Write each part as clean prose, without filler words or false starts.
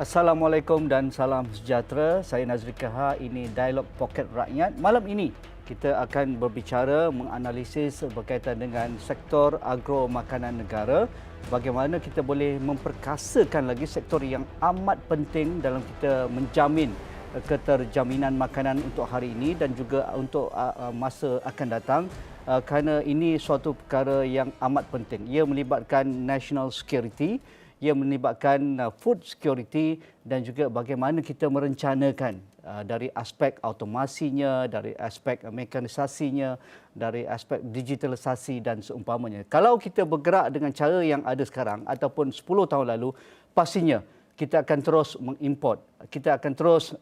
Assalamualaikum dan salam sejahtera. Saya Nazri Kaha, ini Dialog Poket Rakyat. Malam ini kita akan berbicara menganalisis berkaitan dengan sektor agro makanan negara. Bagaimana kita boleh memperkasakan lagi sektor yang amat penting dalam kita menjamin keterjaminan makanan untuk hari ini dan juga untuk masa akan datang. Kerana ini suatu perkara yang amat penting. Ia melibatkan national security, ia melibatkan food security dan juga bagaimana kita merencanakan dari aspek automasinya, dari aspek mekanisasinya, dari aspek digitalisasi dan seumpamanya. Kalau kita bergerak dengan cara yang ada sekarang ataupun 10 tahun lalu, pastinya kita akan terus mengimport, kita akan terus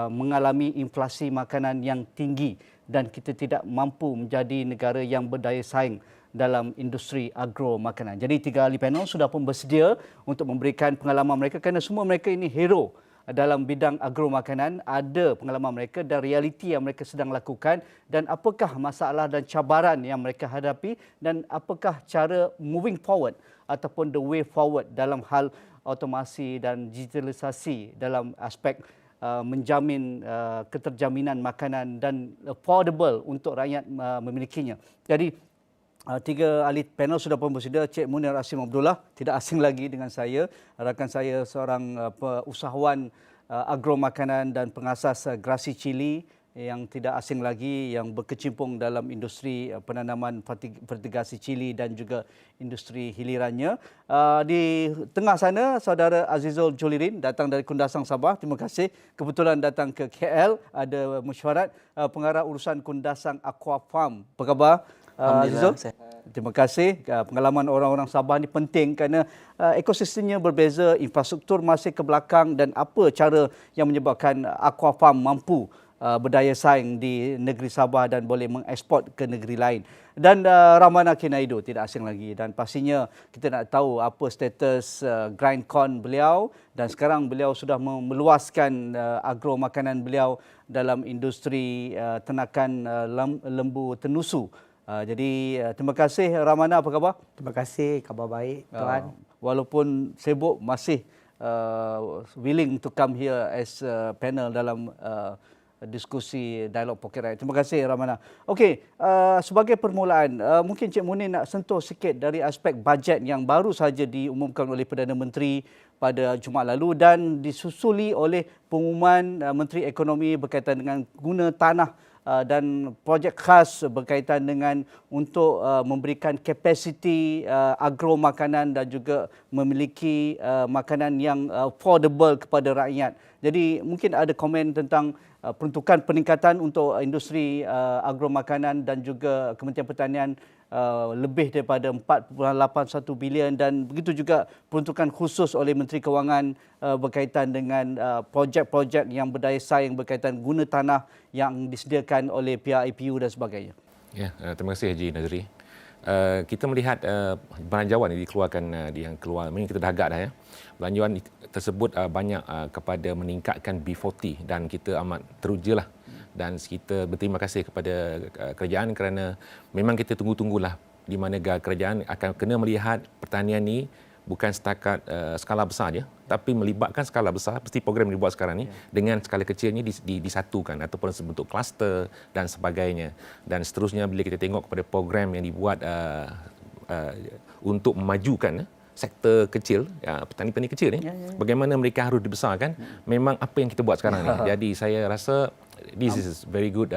mengalami inflasi makanan yang tinggi dan kita tidak mampu menjadi negara yang berdaya saing dalam industri agro makanan. Jadi 3 ahli panel sudah pun bersedia untuk memberikan pengalaman mereka kerana semua mereka ini hero dalam bidang agro makanan, ada pengalaman mereka dan realiti yang mereka sedang lakukan dan apakah masalah dan cabaran yang mereka hadapi dan apakah cara moving forward ataupun the way forward dalam hal automasi dan digitalisasi dalam aspek menjamin keterjaminan makanan dan affordable untuk rakyat memilikinya. Jadi 3 ahli panel sudah pun bersedia. Cik Munir Asim Abdullah, tidak asing lagi dengan saya. Rakan saya seorang usahawan agro makanan dan pengasas Grasi Chili yang tidak asing lagi, yang berkecimpung dalam industri penanaman fertigasi cili dan juga industri hilirannya. Di tengah sana, saudara Azizul Julirin datang dari Kundasang Sabah. Terima kasih. Kebetulan datang ke KL, ada mesyuarat pengarah urusan Kundasang Aqua Farm. Apa khabar? Azizul? Terima kasih. Pengalaman orang-orang Sabah ini penting kerana ekosistemnya berbeza, infrastruktur masih ke belakang dan apa cara yang menyebabkan Aqua Farm mampu berdaya saing di negeri Sabah dan boleh mengeksport ke negeri lain. Dan Ramana Kinaido tidak asing lagi dan pastinya kita nak tahu apa status grindcorn beliau dan sekarang beliau sudah meluaskan agro makanan beliau dalam industri ternakan lembu tenusu. Jadi terima kasih Ramana, apa khabar? Terima kasih, khabar baik Tuan. Walaupun sibuk masih willing to come here as panel dalam diskusi Dialog Poket Rakyat. Terima kasih Ramana. Okey, sebagai permulaan, mungkin Cik Munir nak sentuh sikit dari aspek bajet yang baru saja diumumkan oleh Perdana Menteri pada Jumaat lalu dan disusuli oleh pengumuman Menteri Ekonomi berkaitan dengan guna tanah dan projek khas berkaitan dengan untuk memberikan kapasiti agro makanan dan juga memiliki makanan yang affordable kepada rakyat. Jadi mungkin ada komen tentang peruntukan peningkatan untuk industri agro makanan dan juga Kementerian Pertanian lebih daripada 4.81 bilion dan begitu juga peruntukan khusus oleh Menteri Kewangan berkaitan dengan projek-projek yang berdaya saing berkaitan guna tanah yang disediakan oleh pihak IPU dan sebagainya. Ya, terima kasih Haji Nazri. Kita melihat belanjawan yang dikeluarkan yang keluar, ini kita dah agak dah ya. Belanjawan tersebut banyak kepada meningkatkan B40 dan kita amat terujalah dan kita berterima kasih kepada kerajaan kerana memang kita tunggu-tunggulah di mana kerajaan akan kena melihat pertanian ni bukan setakat skala besar saja tapi melibatkan skala besar, mesti program yang dibuat sekarang ni dengan skala kecilnya disatukan ataupun sebentuk kluster dan sebagainya. Dan seterusnya bila kita tengok kepada program yang dibuat untuk memajukan sektor kecil, petani-petani kecil ni, bagaimana mereka harus dibesarkan, memang apa yang kita buat sekarang ni. Jadi saya rasa this is very good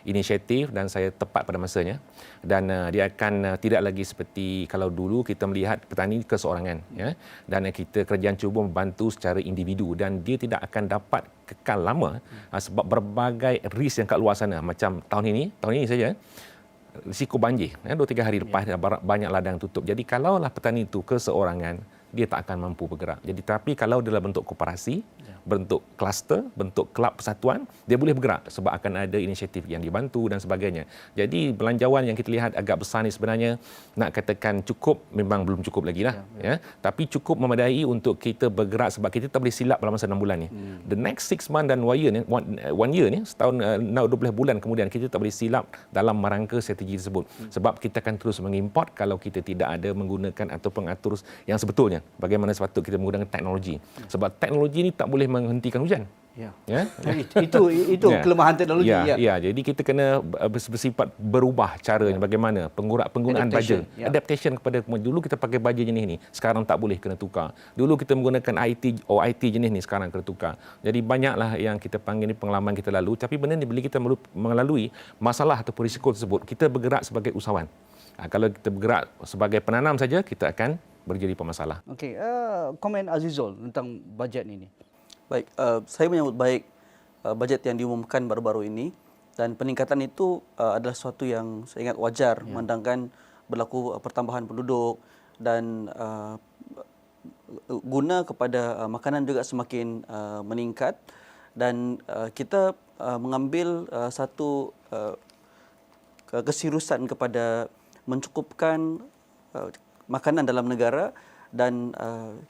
initiative dan saya tepat pada masanya dan dia akan tidak lagi seperti kalau dulu kita melihat petani keseorangan ya, dan kita kerajaan cuba membantu secara individu dan dia tidak akan dapat kekal lama sebab berbagai risk yang kat luar sana macam tahun ini saja risiko banjir 2-3 hari lepas banyak ladang tutup. Jadi kalaulah petani itu keseorangan dia tak akan mampu bergerak. Jadi tapi kalau dalam bentuk koperasi, bentuk kluster, bentuk kelab persatuan, dia boleh bergerak sebab akan ada inisiatif yang dibantu dan sebagainya. Jadi belanjawan yang kita lihat agak besar ni sebenarnya nak katakan cukup, memang belum cukup lagi lah. Ya. Tapi cukup memadai untuk kita bergerak sebab kita tak boleh silap dalam masa 6 bulan ni. The next 6 months dan 1 year ni, setahun 12 bulan kemudian kita tak boleh silap dalam merangka strategi tersebut. Sebab kita akan terus mengimport kalau kita tidak ada menggunakan atau pengatur yang sebetulnya. bagaimana sepatut kita menggunakan teknologi. Sebab teknologi ini tak boleh menghentikan hujan. Ya. Ya. Itu kelemahan teknologi. Ya, jadi kita kena bersifat berubah caranya bagaimana penggunaan baja. Adaptation kepada dulu kita pakai baja jenis ni, sekarang tak boleh, kena tukar. Dulu kita menggunakan IT jenis ni, sekarang kena tukar. Jadi banyaklah yang kita panggil ni pengalaman kita lalu, tapi benda ni bila kita melalui masalah ataupun risiko tersebut, kita bergerak sebagai usahawan. Kalau kita bergerak sebagai penanam saja, kita akan berjadi pemasalah. Okey, komen Azizul tentang bajet ini. Baik, saya menyambut baik bajet yang diumumkan baru-baru ini, dan peningkatan itu adalah sesuatu yang saya ingat wajar memandangkan berlaku pertambahan penduduk dan guna kepada makanan juga semakin meningkat, dan kita mengambil satu keseriusan kepada mencukupkan makanan dalam negara, dan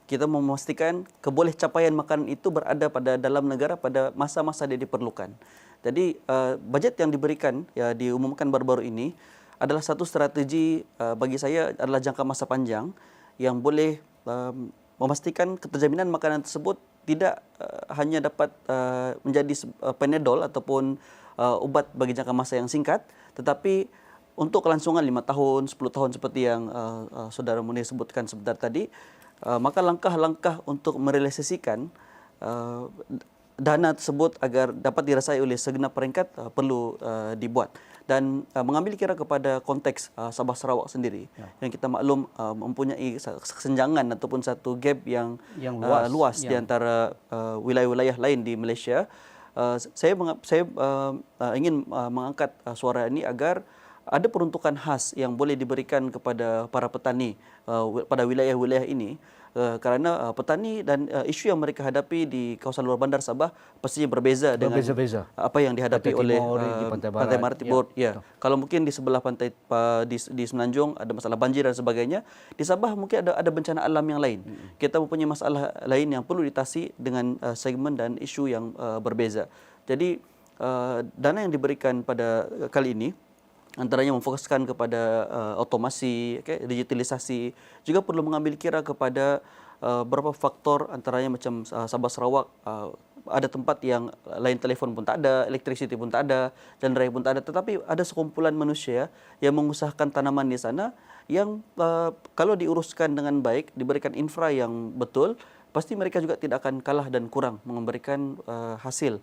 kita memastikan keboleh capaian makanan itu berada pada dalam negara pada masa-masa dia diperlukan. Jadi bajet yang diberikan, diumumkan baru-baru ini adalah satu strategi bagi saya adalah jangka masa panjang yang boleh memastikan keterjaminan makanan tersebut tidak hanya dapat menjadi Panadol ataupun ubat bagi jangka masa yang singkat, tetapi untuk kelangsungan 5 tahun, 10 tahun seperti yang Saudara Munir sebutkan sebentar tadi, maka langkah-langkah untuk merealisasikan dana tersebut agar dapat dirasai oleh segenap peringkat perlu dibuat. Dan mengambil kira kepada konteks Sabah Sarawak sendiri, yang kita maklum mempunyai kesenjangan ataupun satu gap yang luas di antara wilayah-wilayah lain di Malaysia. Saya ingin mengangkat suara ini agar ada peruntukan khas yang boleh diberikan kepada para petani pada wilayah-wilayah ini, kerana petani dan isu yang mereka hadapi di kawasan luar bandar Sabah pastinya berbeza dengan apa yang dihadapi oleh Pantai Barat Timur. Ya. Kalau mungkin di sebelah pantai di Semenanjung ada masalah banjir dan sebagainya, di Sabah mungkin ada bencana alam yang lain. Kita mempunyai masalah lain yang perlu ditasi dengan segmen dan isu yang berbeza. Jadi dana yang diberikan pada kali ini antaranya memfokuskan kepada otomasi, digitalisasi, juga perlu mengambil kira kepada beberapa faktor, antaranya macam Sabah Sarawak ada tempat yang lain telefon pun tak ada, elektrisiti pun tak ada, jalan raya pun tak ada, tetapi ada sekumpulan manusia yang mengusahakan tanaman di sana yang kalau diuruskan dengan baik, diberikan infra yang betul, pasti mereka juga tidak akan kalah dan kurang memberikan hasil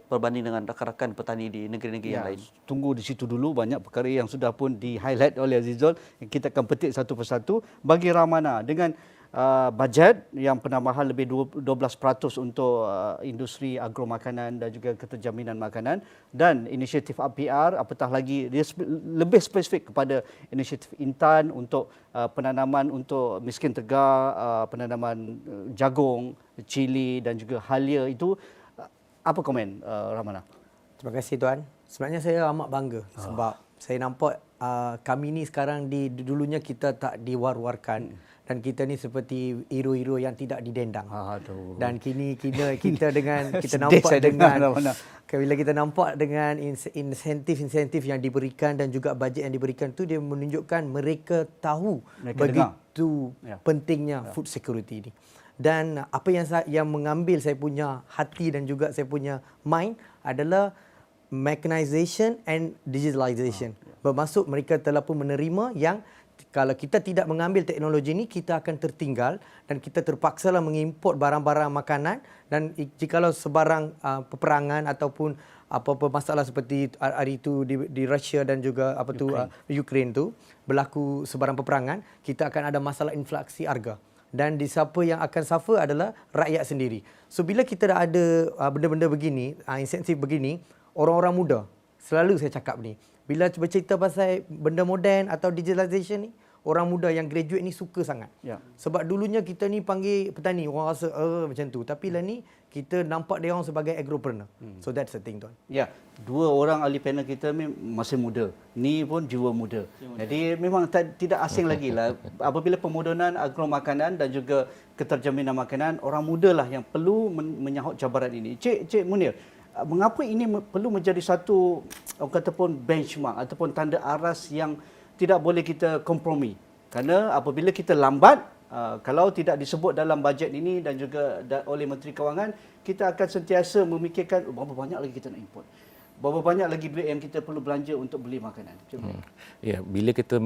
berbanding dengan rakan-rakan petani di negeri-negeri yang lain. Tunggu di situ dulu, banyak perkara yang sudah pun di-highlight oleh Azizul. Kita akan petik satu persatu. Bagi Ramana, dengan bajet yang penambahan lebih 12% untuk industri agromakanan dan juga keterjaminan makanan, dan inisiatif APR, apatah lagi dia lebih spesifik kepada inisiatif Intan untuk penanaman untuk miskin tegar, penanaman jagung, cili dan juga halia itu. Apa komen Ramana? Terima kasih Tuan. Sebenarnya saya amat bangga sebab saya nampak kami ni sekarang dulunya kita tak diwar-warkan. Dan kita ni seperti hero-hero yang tidak didendang. Dan kini kita dengan kita nampak dengan bila kita nampak dengan insentif-insentif yang diberikan dan juga bajet yang diberikan tu, dia menunjukkan mereka tahu begitu pentingnya food security ni. Dan apa yang mengambil saya punya hati dan juga saya punya mind adalah mechanization and digitalization. Bermaksud mereka telah pun menerima yang kalau kita tidak mengambil teknologi ini, kita akan tertinggal dan kita terpaksalah mengimport barang-barang makanan. Dan jikalau sebarang peperangan ataupun apa-apa masalah seperti hari itu di Rusia dan juga Ukraine tu berlaku sebarang peperangan, kita akan ada masalah inflasi harga. Dan siapa yang akan suffer adalah rakyat sendiri. So bila kita dah ada benda-benda begini, insentif begini, orang-orang muda, selalu saya cakap ni, bila bercerita pasal benda moden atau digitalization ni, orang muda yang graduate ni suka sangat. Sebab dulunya kita ni panggil petani, orang rasa macam tu. Tapi lah ni kita nampak dia orang sebagai agropreneur. So that's the thing, Tuan. Ya, dua orang ahli panel kita masih muda. Ni pun jiwa muda. Jadi memang tidak asing lagi lah. Apabila pemodenan agromakanan dan juga keterjaminan makanan, orang muda lah yang perlu menyahut cabaran ini. Cik Munir, mengapa ini perlu menjadi satu, orang kata pun benchmark ataupun tanda aras yang tidak boleh kita kompromi? Kerana apabila kita lambat, Kalau tidak disebut dalam bajet ini dan juga oleh Menteri Kewangan, kita akan sentiasa memikirkan berapa banyak lagi kita nak import. Berapa banyak lagi duit yang kita perlu belanja untuk beli makanan. Ya, bila kita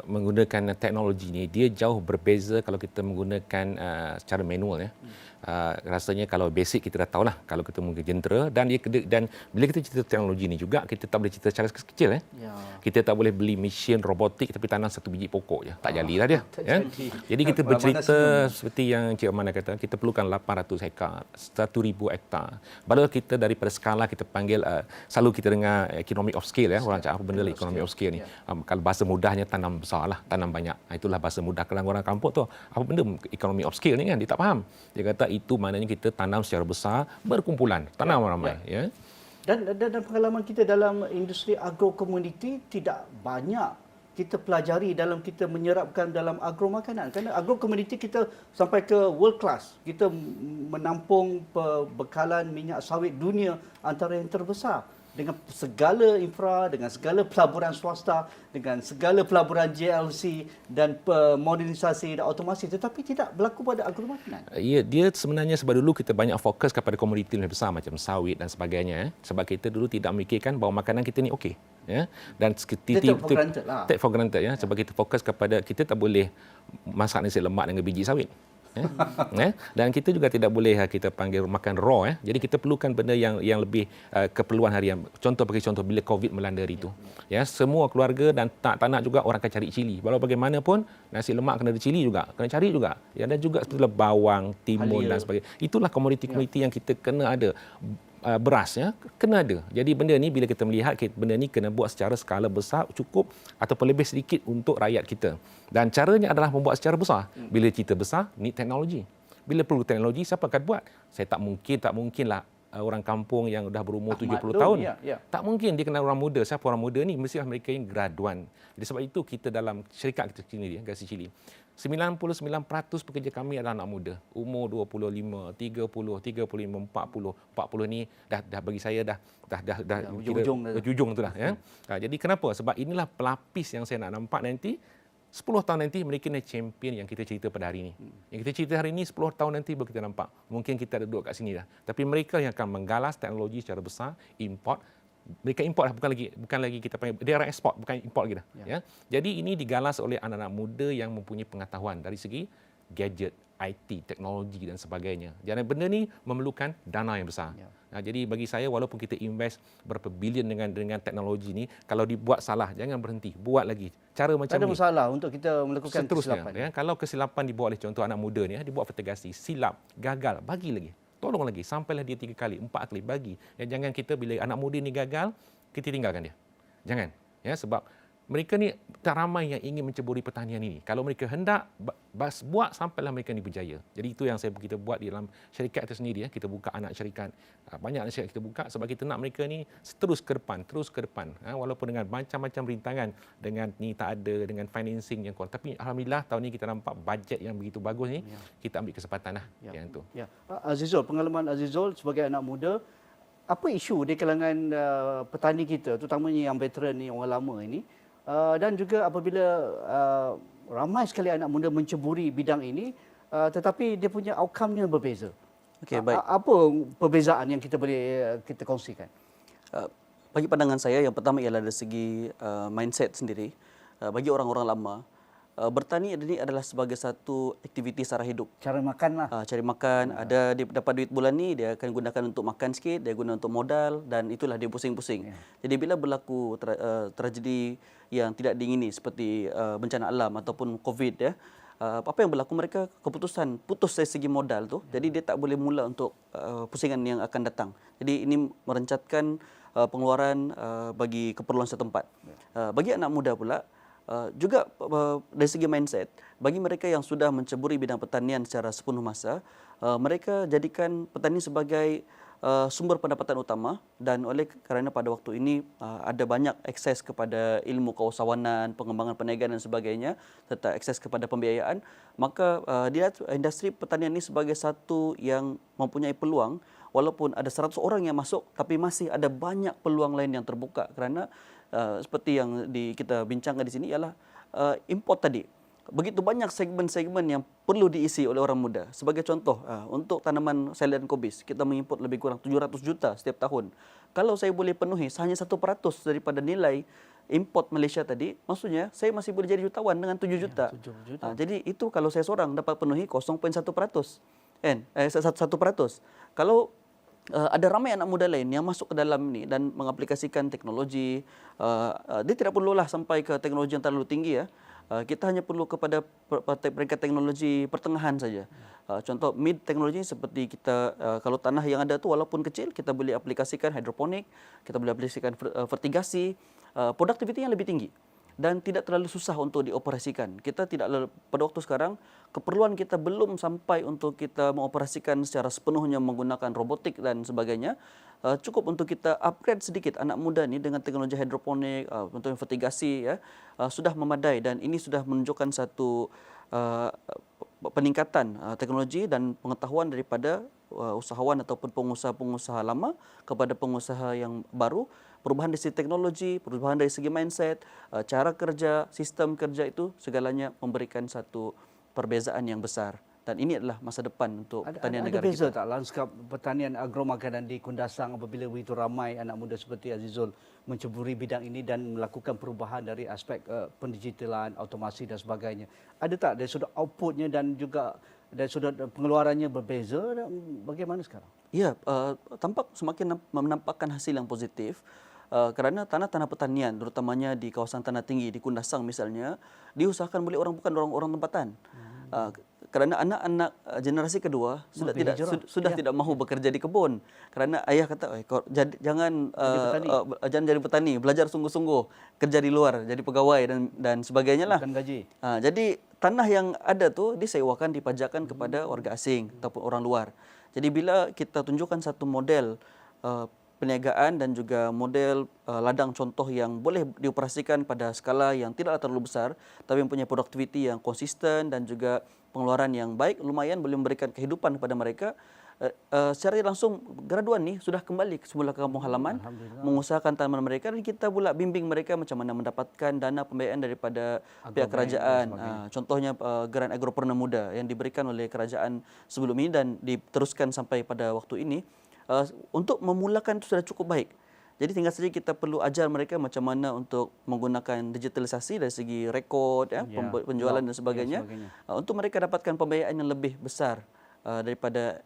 menggunakan teknologi ni, dia jauh berbeza kalau kita menggunakan secara manual ya. Rasanya kalau basic kita dah tahulah kalau kita menggunakan jentera dan bila kita cerita teknologi ni juga kita tak boleh cerita secara kecil ya. Kita tak boleh beli mesin robotik tapi tanam satu biji pokok je. Tak jadilah dia ya. Jadi kita bercerita seperti yang Cik Amanda kata, kita perlukan 800 hektar, 1000 hektar. Baru kita daripada skala kita panggil selalu kita dengar economic of scale ya. Orang cakap apa benda lah economic of scale ni. Kalau bahasa mudahnya tanam besarlah, tanam banyak. Itulah bahasa mudah kalau orang kampung tu. Apa benda economic of scale ni kan dia tak faham. Dia kata itu maknanya kita tanam secara besar, berkumpulan, tanam ramai ya. Dan pengalaman kita dalam industri agro-komuniti tidak banyak kita pelajari dalam kita menyerapkan dalam agro makanan. Kerana agro community kita sampai ke world class. Kita menampung pembekalan minyak sawit dunia antara yang terbesar. Dengan segala infra, dengan segala pelaburan swasta, dengan segala pelaburan JLC dan modernisasi dan otomasi, tetapi tidak berlaku pada agro makanan. Ya, dia sebenarnya sebab dulu kita banyak fokus kepada komoditi lebih besar macam sawit dan sebagainya. Sebab kita dulu tidak memikirkan bahawa makanan kita ni okey. Ya, dan take for granted ya. Sebab kita fokus kepada kita tak boleh masak nasi lemak dengan biji sawit. Dan kita juga tidak boleh kita panggil makan raw ya. Jadi kita perlukan benda yang lebih keperluan harian. Contoh bila COVID melanda hari itu. Ya, semua keluarga dan tak nak juga orang akan cari cili. Walau bagaimanapun nasi lemak kena ada cili juga, kena cari juga. Ya, dan juga seperti bawang, timun dan sebagainya. Itulah komoditi-komoditi yang kita kena ada. Beras ya kena ada. Jadi benda ni bila kita melihat benda ni kena buat secara skala besar cukup ataupun lebih sedikit untuk rakyat kita. Dan caranya adalah membuat secara besar. Bila cerita besar ni teknologi. Bila perlu teknologi siapa akan buat? Saya tak mungkinlah orang kampung yang dah berumur 70 tahun. Tak mungkin dia kena orang muda. Siapa orang muda ni? Mestilah mereka yang graduan. Jadi sebab itu kita dalam syarikat kita sendiri Gasi Chili 99% pekerja kami adalah anak muda. Umur 25, 30, 35, 40 ni dah bagi saya dah ujung tu lah ya. Jadi kenapa? Sebab inilah pelapis yang saya nak nampak nanti 10 tahun nanti mereka ni champion yang kita cerita pada hari ini. Yang kita cerita hari ini 10 tahun nanti baru kita nampak. Mungkin kita ada duduk kat sini dah. Tapi mereka yang akan menggalas teknologi secara besar, import. Mereka import lah, bukan lagi kita panggil dia orang ekspor, bukan import lagi dah. Ya. Jadi ini digalas oleh anak-anak muda yang mempunyai pengetahuan dari segi gadget, IT, teknologi dan sebagainya. Jadi benda ni memerlukan dana yang besar. Jadi bagi saya walaupun kita invest berapa bilion dengan teknologi ni, kalau dibuat salah jangan berhenti, buat lagi. Cara macam ni. Ada masalah untuk kita melakukan seterusnya, kesilapan. Ya, kalau kesilapan dibuat oleh contoh anak muda ni, dibuat vertigasi, silap, gagal, bagi lagi. Tolong lagi, sampailah dia 3 kali, 4 kali, bagi. Ya, jangan kita bila anak muda ni gagal, kita tinggalkan dia. Jangan. Ya, sebab mereka ni tak ramai yang ingin menceburi pertanian ini. Kalau mereka hendak buat sampailah mereka ni berjaya. Jadi itu yang kita buat di dalam syarikat itu sendiri. Ya. Kita buka anak syarikat. Banyak anak syarikat kita buka sebab kita nak mereka ni terus ke depan. Walaupun dengan macam-macam rintangan. Dengan ni tak ada, dengan financing yang kuat. Tapi Alhamdulillah tahun ini kita nampak bajet yang begitu bagus ni. Kita ambil kesempatan lah. Yang itu. Ya. Azizul, pengalaman Azizul sebagai anak muda, apa isu di kalangan petani kita, terutamanya yang veteran ni, orang lama ini, dan juga apabila ramai sekali anak muda menceburi bidang ini, tetapi dia punya outcome-nya berbeza. Okey, baik. Apa perbezaan yang kita kongsikan? Bagi pandangan saya, yang pertama ialah dari segi mindset sendiri. Bagi orang-orang lama, bertani ini adalah sebagai satu aktiviti sara hidup. Cara makan lah. Cari makan, ada dia dapat duit bulan ni, dia akan gunakan untuk makan sikit, dia guna untuk modal dan itulah dia pusing-pusing. Jadi bila berlaku tragedi yang tidak diingini seperti bencana alam ataupun COVID ya, apa yang berlaku, mereka keputusan putus dari segi modal tu. Jadi dia tak boleh mula untuk pusingan yang akan datang. Jadi ini merencatkan pengeluaran bagi keperluan setempat. Bagi anak muda pula, juga dari segi mindset, bagi mereka yang sudah menceburi bidang pertanian secara sepenuh masa, mereka jadikan petani sebagai sumber pendapatan utama, dan oleh kerana pada waktu ini ada banyak akses kepada ilmu keusahawanan, pengembangan perniagaan dan sebagainya, serta akses kepada pembiayaan, maka industri pertanian ini sebagai satu yang mempunyai peluang. Walaupun ada 100 orang yang masuk, tapi masih ada banyak peluang lain yang terbuka kerana seperti yang kita bincangkan di sini ialah import tadi. begitu banyak segmen-segmen yang perlu diisi oleh orang muda. Sebagai contoh, untuk tanaman sel dan kobis, kita mengimport lebih kurang 700 juta setiap tahun. Kalau saya boleh penuhi hanya 1% daripada nilai import Malaysia tadi, maksudnya saya masih boleh jadi jutawan dengan 7 juta. Ya, 7 juta. Jadi itu kalau saya seorang dapat penuhi 0,1%. 1%. Kalau ada ramai anak muda lain yang masuk ke dalam ini dan mengaplikasikan teknologi, dia tidak perlulah sampai ke teknologi yang terlalu tinggi ya. Kita hanya perlu kepada peringkat teknologi pertengahan saja. Contoh mid teknologi seperti kita, kalau tanah yang ada tu walaupun kecil, kita boleh aplikasikan hidroponik, kita boleh aplikasikan vertigasi, produktiviti yang lebih tinggi dan tidak terlalu susah untuk dioperasikan. Kita tidak, pada waktu sekarang keperluan kita belum sampai untuk kita mengoperasikan secara sepenuhnya menggunakan robotik dan sebagainya. Cukup untuk kita upgrade sedikit anak muda ni dengan teknologi hidroponik, untuk vertigasi ya, sudah memadai dan ini sudah menunjukkan satu peningkatan teknologi dan pengetahuan daripada usahawan ataupun pengusaha-pengusaha lama kepada pengusaha yang baru. Perubahan dari segi teknologi, perubahan dari segi mindset, cara kerja, sistem kerja itu segalanya memberikan satu perbezaan yang besar. Dan ini adalah masa depan untuk pertanian negara kita. Ada beza tak lanskap pertanian agromakanan di Kundasang apabila begitu ramai anak muda seperti Azizul menceburi bidang ini dan melakukan perubahan dari aspek pendigitalan, automasi dan sebagainya. Ada tak dari sudut outputnya dan juga dari sudut pengeluarannya berbeza? Bagaimana sekarang? Ya, tampak semakin menampakkan hasil yang positif. Kerana tanah-tanah pertanian, terutamanya di kawasan tanah tinggi di Kundasang misalnya, diusahakan oleh bukan orang-orang tempatan. Kerana anak-anak generasi kedua sudah tidak mahu bekerja di kebun. Kerana ayah kata, jangan jadi petani, belajar sungguh-sungguh, kerja di luar, jadi pegawai dan sebagainya lah. Bukan gaji. Jadi tanah yang ada tu disewakan, dipajakan kepada warga asing ataupun orang luar. Jadi bila kita tunjukkan satu model perniagaan dan juga model ladang contoh yang boleh dioperasikan pada skala yang tidak terlalu besar tapi mempunyai produktiviti yang konsisten dan juga pengeluaran yang baik, lumayan boleh memberikan kehidupan kepada mereka, secara langsung graduan ni sudah kembali semula ke kampung halaman, mengusahakan tanaman mereka dan kita pula bimbing mereka macam mana mendapatkan dana pembiayaan daripada pihak kerajaan. Contohnya Geran Agropreneur Muda yang diberikan oleh kerajaan sebelum ini dan diteruskan sampai pada waktu ini. Untuk memulakan itu sudah cukup baik. Jadi tinggal saja kita perlu ajar mereka macam mana untuk menggunakan digitalisasi dari segi rekod, penjualan dan sebagainya. Untuk mereka dapatkan pembiayaan yang lebih besar daripada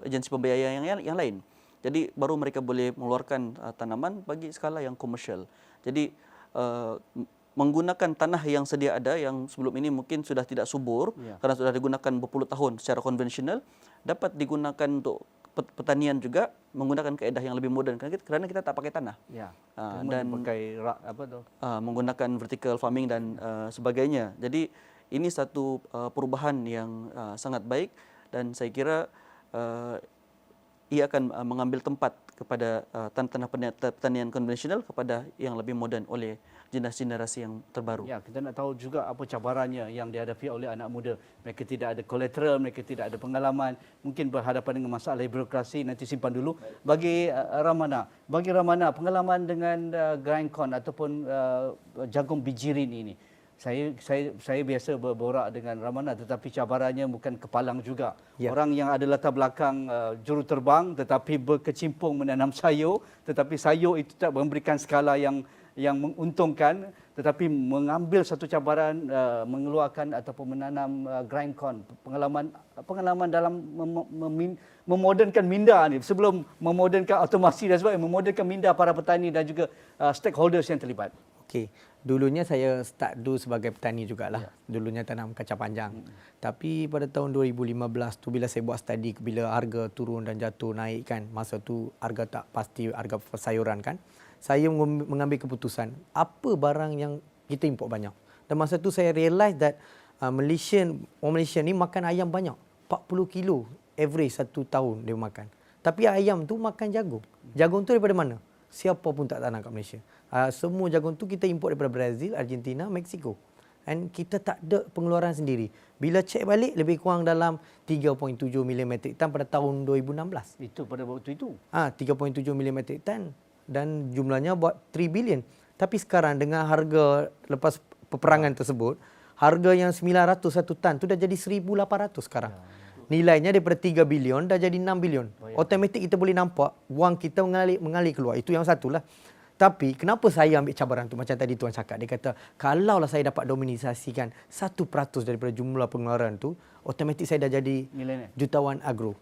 agensi pembiayaan yang lain. Jadi baru mereka boleh mengeluarkan tanaman bagi skala yang komersial. Jadi menggunakan tanah yang sedia ada yang sebelum ini mungkin sudah tidak subur karena sudah digunakan berpuluh tahun secara konvensional, dapat digunakan untuk pertanian juga menggunakan kaedah yang lebih moden kerana kita tak pakai tanah. Dan pakai menggunakan vertical farming dan sebagainya. Jadi ini satu perubahan yang sangat baik dan saya kira ia akan mengambil tempat kepada tanah pertanian konvensional kepada yang lebih moden oleh generasi yang terbaru. Ya, kita nak tahu juga apa cabarannya yang dihadapi oleh anak muda. Mereka tidak ada collateral, mereka tidak ada pengalaman, mungkin berhadapan dengan masalah birokrasi. Nanti simpan dulu. Bagi Ramana, pengalaman dengan Grindcon ataupun jagung bijirin ini. Saya biasa berborak dengan Ramana, tetapi cabarannya bukan kepalang juga. Orang yang ada latar belakang juruterbang tetapi berkecimpung menanam sayur, tetapi sayur itu tak memberikan skala yang menguntungkan, tetapi mengambil satu cabaran mengeluarkan ataupun menanam Grindcon. Pengalaman dalam memodernkan minda ni, sebelum memodernkan automasi dan sebagainya, memodernkan minda para petani dan juga stakeholders yang terlibat. Okey, dulunya saya start dulu sebagai petani jugalah. Dulunya tanam kacang panjang. Tapi pada tahun 2015 tu bila saya buat study, bila harga turun dan jatuh naik kan, masa tu harga tak pasti, harga sayuran kan, saya mengambil keputusan apa barang yang kita import banyak. Dan masa tu saya realise that orang Malaysia ni makan ayam banyak. 40 kilo average satu tahun dia makan. Tapi ayam tu makan jagung. Jagung tu daripada mana? Siapa pun tak tanam kat Malaysia. Semua jagung tu kita import daripada Brazil, Argentina, Mexico. And kita tak ada pengeluaran sendiri. Bila cek balik lebih kurang dalam 3.7 million metric ton pada tahun 2016. Itu pada waktu itu. 3.7 million metric ton dan jumlahnya buat 3 billion. Tapi sekarang dengan harga lepas peperangan tersebut, Harga yang 900 satu tan tu dah jadi 1,800 sekarang. Nilainya daripada 3 bilion dah jadi 6 bilion. Automatik kita boleh nampak wang kita mengalir keluar. Itu yang satulah. Tapi kenapa saya ambil cabaran tu? Macam tadi Tuan cakap, dia kata kalaulah saya dapat dominasikan 1% daripada jumlah pengeluaran tu, automatik saya dah jadi Milenial. jutawan agro.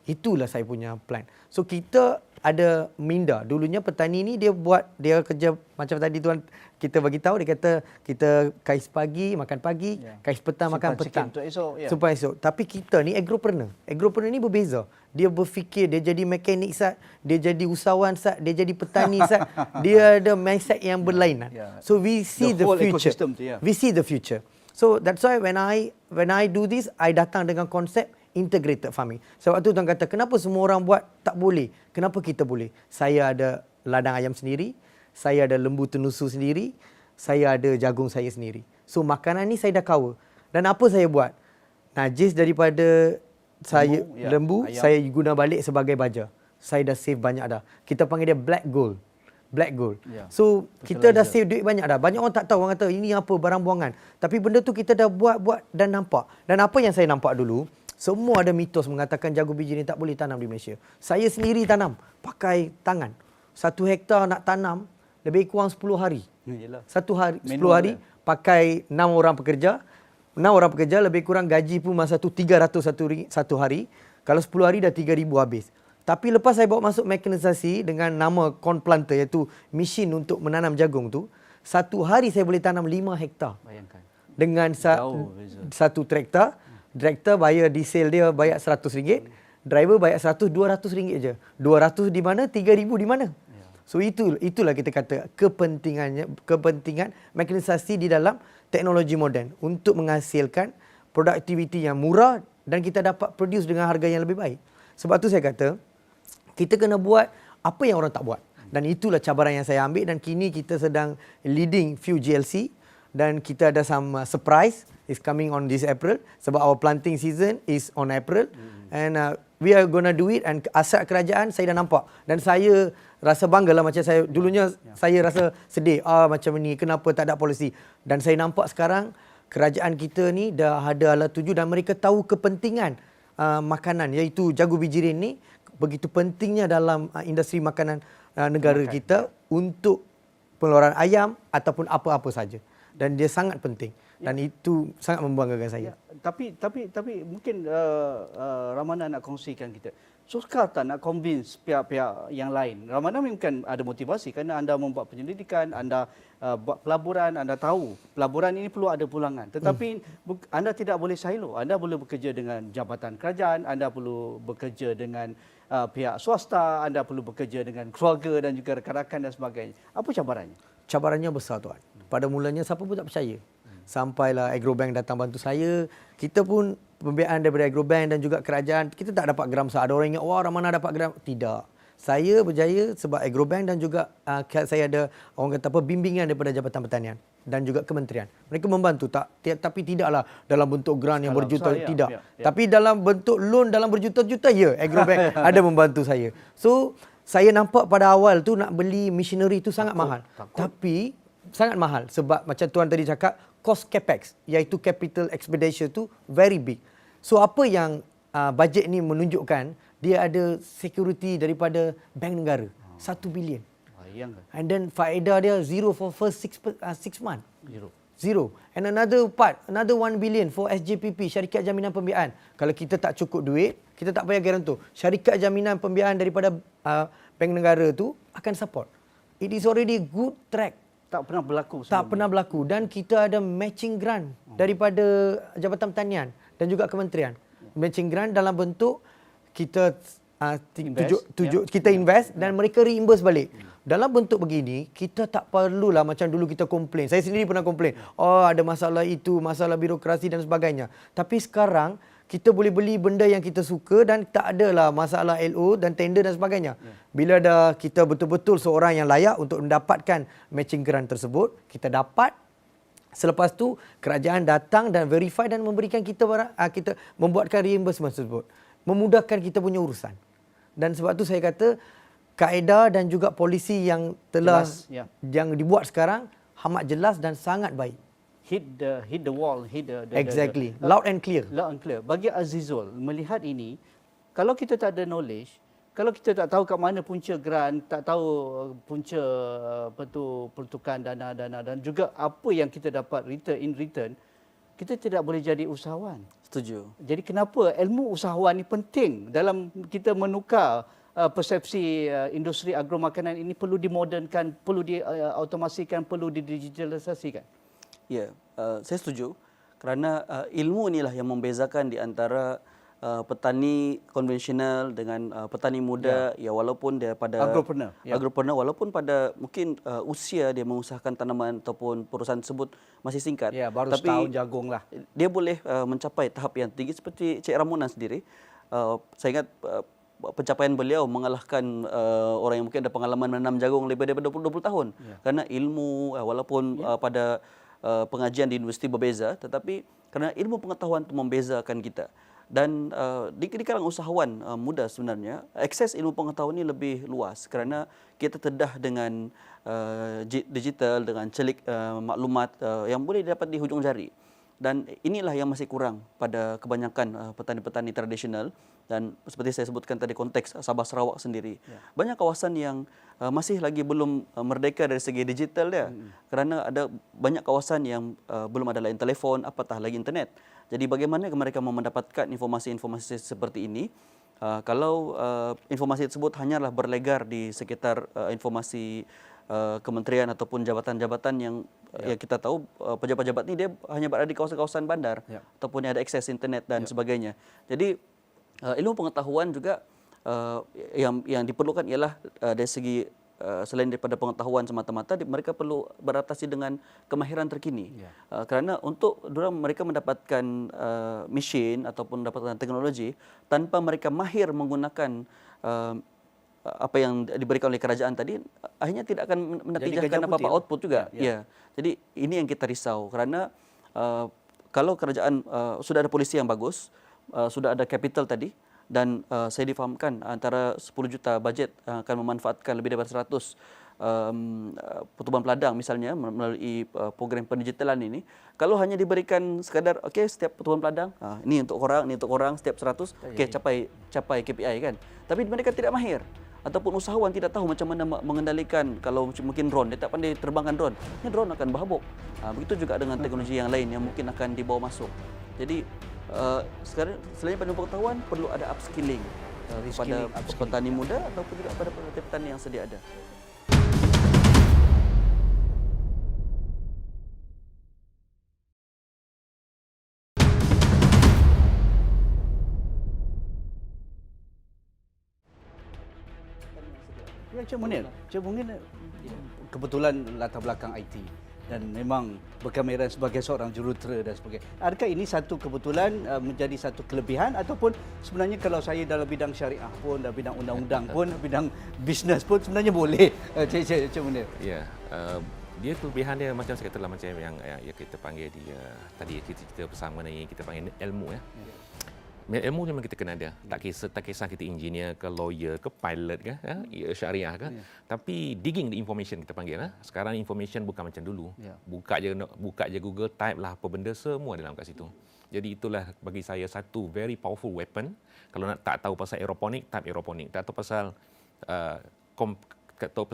Itulah saya punya plan. So kita ada minda. Dulunya petani ni dia kerja macam tadi Tuan kita bagi tahu, dia kata kita kais pagi makan pagi, kais petang makan Simpan petang. sikit untuk esok, ya. Simpan esok. Tapi kita ni agropreneur. Agropreneur ni berbeza. Dia berfikir, dia jadi mekanik sat, dia jadi usahawan sat, dia jadi petani sat. Dia ada mindset yang berlainan. Yeah. So we see The the whole future. ecosystem tu, ya. We see the future. So that's why when I do this, I datang dengan konsep integrated farming. Sebab tu Tuan kata, kenapa semua orang buat tak boleh? Kenapa kita boleh? Saya ada ladang ayam sendiri, saya ada lembu tenusu sendiri, saya ada jagung saya sendiri. So makanan ni saya dah cover. Dan apa saya buat? Najis daripada lembu ayam. saya guna balik sebagai baja. Saya dah save banyak dah. Kita panggil dia black gold. Black gold. Ya. So kita dah save duit banyak dah. Banyak orang tak tahu, orang kata ini apa, barang buangan. Tapi benda tu kita dah buat dan nampak. Dan apa yang saya nampak dulu, semua ada mitos mengatakan jagung biji ni tak boleh tanam di Malaysia. Saya sendiri tanam pakai tangan. 1 hektar nak tanam lebih kurang 10 hari. Yalah. 1 hari, 10 Manual hari pakai 6 orang pekerja. 6 orang pekerja lebih kurang gaji pun masa tu 300 satu hari. Kalau 10 hari dah 3,000 habis. Tapi lepas saya bawa masuk mekanisasi dengan nama corn planter, iaitu mesin untuk menanam jagung tu, 1 hari saya boleh tanam 5 hektar. Bayangkan. Dengan Jauh beza. satu traktor. Traktor bayar diesel dia bayar RM100. Driver bayar 100, RM200 je. 200 di mana? 3,000 di mana? So itulah kita kata kepentingan mekanisasi di dalam teknologi moden untuk menghasilkan produktiviti yang murah dan kita dapat produce dengan harga yang lebih baik. Sebab tu saya kata kita kena buat apa yang orang tak buat. Dan itulah cabaran yang saya ambil, dan kini kita sedang leading few GLC dan kita ada some surprise is coming on this April sebab our planting season is on April and we are gonna do it, and asas kerajaan saya dah nampak dan saya rasa banggalah. Macam saya dulunya saya rasa sedih, macam ni kenapa tak ada polisi, dan saya nampak sekarang kerajaan kita ni dah ada alat tuju dan mereka tahu kepentingan makanan, iaitu jagung bijirin ni begitu pentingnya dalam industri makanan negara kita untuk pengeluaran ayam ataupun apa-apa saja, dan dia sangat penting. Dan itu sangat membanggakan saya. Tapi mungkin Ramana nak kongsikan kita. Sukar tak nak convince pihak-pihak yang lain? Ramana mungkin ada motivasi kerana anda membuat penyelidikan, anda buat pelaburan, anda tahu pelaburan ini perlu ada pulangan. Tetapi anda tidak boleh silo. Anda boleh bekerja dengan jabatan kerajaan, anda perlu bekerja dengan pihak swasta, anda perlu bekerja dengan keluarga dan juga rakan-rakan dan sebagainya. Apa cabarannya? Cabarannya besar, Tuan. Pada mulanya siapa pun tak percaya. Sampailah Agrobank datang bantu saya. Kita pun pembiayaan daripada Agrobank dan juga kerajaan, kita tak dapat gram sah. Ada orang ingat, wah Ramana dapat gram. Tidak. Saya berjaya sebab Agrobank dan juga saya ada orang kata apa, bimbingan daripada Jabatan Pertanian dan juga kementerian. Mereka membantu tapi tidaklah dalam bentuk grant yang berjuta, tidak. Tapi dalam bentuk loan dalam berjuta-juta, ya, Agrobank ada membantu saya. So saya nampak pada awal tu nak beli machinery tu sangat mahal. Tapi sangat mahal sebab macam Tuan tadi cakap, cost capex iaitu capital expenditure tu very big. So apa yang bajet ni menunjukkan, dia ada security daripada bank negara 1 bilion. And then faedah dia zero for first 6 month. Zero. And another 1 billion for SJPP, syarikat jaminan pembiayaan. Kalau kita tak cukup duit, kita tak payah garantor. Syarikat jaminan pembiayaan daripada bank negara tu akan support. It is already good track. Tak pernah berlaku. Tak pernah berlaku. Dan kita ada matching grant daripada Jabatan Pertanian dan juga kementerian. Matching grant dalam bentuk kita kita invest dan mereka reimburse balik. Dalam bentuk begini, kita tak perlulah macam dulu kita komplain. Saya sendiri pernah komplain. Ada masalah itu, masalah birokrasi dan sebagainya. Tapi sekarang kita boleh beli benda yang kita suka dan tak adalah masalah LO dan tender dan sebagainya. Bila dah kita betul-betul seorang yang layak untuk mendapatkan matching grant tersebut, kita dapat. Selepas tu kerajaan datang dan verify dan memberikan kita kita membuatkan reimbursement tersebut. Memudahkan kita punya urusan. Dan sebab tu saya kata kaedah dan juga polisi yang telah yang dibuat sekarang amat jelas dan sangat baik. hit the wall, Exactly. Loud and clear. loud and clear. Bagi Azizul melihat ini, kalau kita tak ada knowledge, kalau kita tak tahu kat mana punca grant, tak tahu punca pertukaran dana dan juga apa yang kita dapat return, kita tidak boleh jadi usahawan. Setuju. Jadi kenapa ilmu usahawan ini penting dalam kita menukar persepsi industri agromakanan ini perlu dimodernkan, perlu diautomasikan, perlu didigitalisasikan. Ya, saya setuju kerana ilmu inilah yang membezakan di antara petani konvensional dengan petani muda ya walaupun dia pada agropreneur walaupun pada mungkin usia dia mengusahakan tanaman ataupun perusahaan tersebut masih singkat, Ya, baru tapi setahun jagung lah. dia boleh mencapai tahap yang tinggi seperti Cik Ramona sendiri. Saya ingat pencapaian beliau mengalahkan orang yang mungkin ada pengalaman menanam jagung lebih daripada 20 tahun. Kerana ilmu walaupun pada pengajian di universiti berbeza, tetapi kerana ilmu pengetahuan itu membezakan kita. Dan di kalangan usahawan muda sebenarnya, akses ilmu pengetahuan ini lebih luas kerana kita terdedah dengan digital, dengan celik maklumat yang boleh didapat di hujung jari. Dan inilah yang masih kurang pada kebanyakan petani-petani tradisional. Dan seperti saya sebutkan tadi konteks Sabah Sarawak sendiri. Banyak kawasan yang masih lagi belum merdeka dari segi digital dia. Kerana ada banyak kawasan yang belum ada lain telefon, apatah lagi internet. Jadi bagaimana mereka mendapatkan informasi-informasi seperti ini? Kalau informasi tersebut hanyalah berlegar di sekitar informasi kementerian ataupun jabatan-jabatan yang kita tahu pejabat-pejabat ini dia hanya berada di kawasan-kawasan bandar ataupun ada akses internet dan sebagainya. Jadi ilmu pengetahuan juga yang diperlukan ialah dari segi selain daripada pengetahuan semata-mata, mereka perlu beradaptasi dengan kemahiran terkini. Kerana untuk mereka mendapatkan mesin ataupun mendapatkan teknologi tanpa mereka mahir menggunakan apa yang diberikan oleh kerajaan tadi, akhirnya tidak akan mendatangkan apa-apa output juga. Ya. Jadi ini yang kita risau kerana kalau kerajaan sudah ada polisi yang bagus, sudah ada capital tadi, dan saya difahamkan antara 10 juta bajet akan memanfaatkan lebih daripada 100 pertubuhan peladang misalnya melalui program pendigitalan ini. Kalau hanya diberikan sekadar setiap pertubuhan peladang ini untuk orang setiap 100 capai KPI kan. Tapi mereka tidak mahir ataupun usahawan tidak tahu macam mana mengendalikan. Kalau mungkin drone, dia tak pandai terbangkan drone, ini drone akan berhabuk. Begitu juga dengan teknologi yang lain yang mungkin akan dibawa masuk. Jadi sekarang selain pada pengetahuan perlu ada upskilling kepada petani muda ataupun juga pada petani yang sedia ada. Ya, Cik Munir kebetulan latar belakang IT dan memang berkameran sebagai seorang jurutera dan sebagainya. Adakah ini satu kebetulan menjadi satu kelebihan ataupun sebenarnya kalau saya dalam bidang syariah pun, dalam bidang undang-undang pun, bidang bisnes pun sebenarnya boleh, Cik Munir? Ya, dia kelebihan dia macam saya katalah macam yang kita panggil dia tadi kita bersama mengenai kita panggil ilmu ya. Ilmu memang kita kena ada. Tak kisah kita engineer ke lawyer ke pilot ke syariah ke. Tapi digging the information kita panggil. Sekarang information bukan macam dulu. Buka je Google, type lah apa benda, semua dalam kat situ. Jadi itulah bagi saya satu very powerful weapon. Kalau nak tak tahu pasal aeroponik, type aeroponik. Tak tahu pasal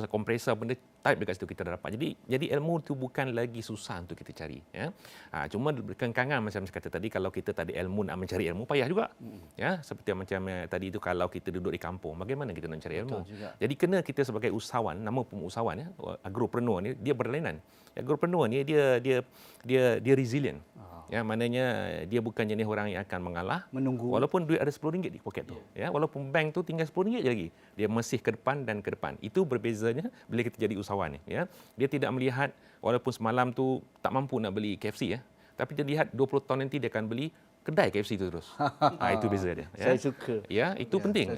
kompresor benda, type dekat situ kita dah dapat. Jadi ilmu tu bukan lagi susah untuk kita cari. Ya. Cuma berkenkangan macam saya kata tadi, kalau kita tak ada ilmu nak mencari ilmu, payah juga. Ya, seperti macam tadi itu kalau kita duduk di kampung, bagaimana kita nak cari ilmu? Jadi kena kita sebagai usahawan, nama pun usahawan ya, agropreneur ni dia berlainan. Agropreneur ni dia resilient. Ya, maknanya dia bukan jenis orang yang akan mengalah menunggu walaupun duit ada RM10 di poket tu. Ya, walaupun bank tu tinggal RM10 je lagi. Dia masih ke depan dan ke depan. Itu berbezanya bila kita jadi usahawan ni, ya. Dia tidak melihat walaupun semalam tu tak mampu nak beli KFC ya. Tapi dia lihat 20 tahun nanti dia akan beli kedai KFC tu terus. Itu beza dia. Ya. Saya suka. Ya, itu penting.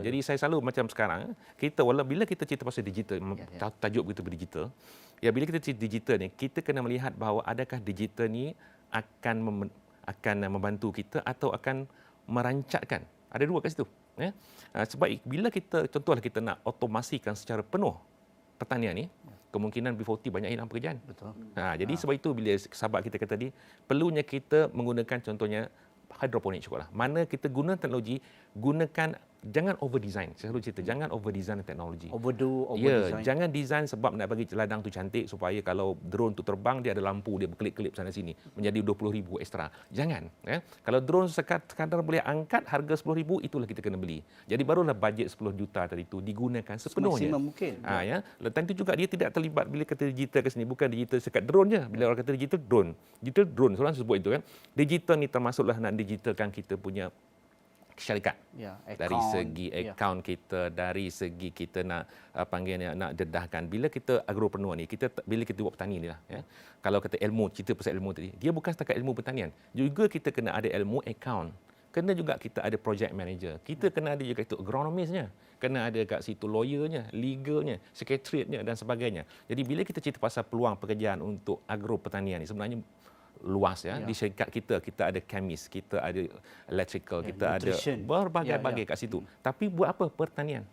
Jadi saya selalu macam sekarang, kita bila kita cerita pasal digital, tajuk kita berdigital. Ya, bila kita cerita digital ni, kita kena melihat bahawa adakah digital ni akan membantu kita atau akan merancatkan. Ada dua kat situ. Ya. Sebab bila kita, contohlah kita nak otomasikan secara penuh pertanian ni, kemungkinan B40 banyak hilang pekerjaan. Betul. Jadi sebab itu bila sahabat kita kata tadi, perlunya kita menggunakan contohnya hidroponik cukup lah. Mana kita guna teknologi, gunakan, jangan over design. Saya selalu cerita, jangan over design teknologi. Overdo, over Ya, design. jangan design sebab nak bagi ladang tu cantik supaya kalau drone tu terbang dia ada lampu, dia berkelip-kelip sana sini menjadi 20,000 ekstra. Jangan, ya. Kalau drone sekadar boleh angkat harga 10,000, itulah kita kena beli. Jadi barulah bajet 10 juta tadi tu digunakan sepenuhnya. Maksimum mungkin. Ya. Lepas itu juga dia tidak terlibat bila kata digital ke sini, bukan digital sekat drone je. Bila orang kata digital drone, seorang sebut itu kan. Digital ni termasuklah nak digitalkan kita punya syarikat. Ya, Dari account. segi akaun kita, dari segi kita nak panggilnya nak dedahkan. Bila kita agropreneur ni, bila kita buat petani ni lah, ya. Kalau kata ilmu, cerita pasal ilmu tadi, dia bukan setakat ilmu pertanian. Juga kita kena ada ilmu akaun. Kena juga kita ada project manager. Kita kena ada juga itu agronomisnya. Kena ada kat situ lawyernya, legalnya, secretariatnya dan sebagainya. Jadi bila kita cerita pasal peluang pekerjaan untuk agro pertanian ni, sebenarnya luas ya. Di syarikat kita ada chemist, kita ada electrical, kita ada nutrition. berbagai-bagai kat situ. Tapi buat apa? Pertanian.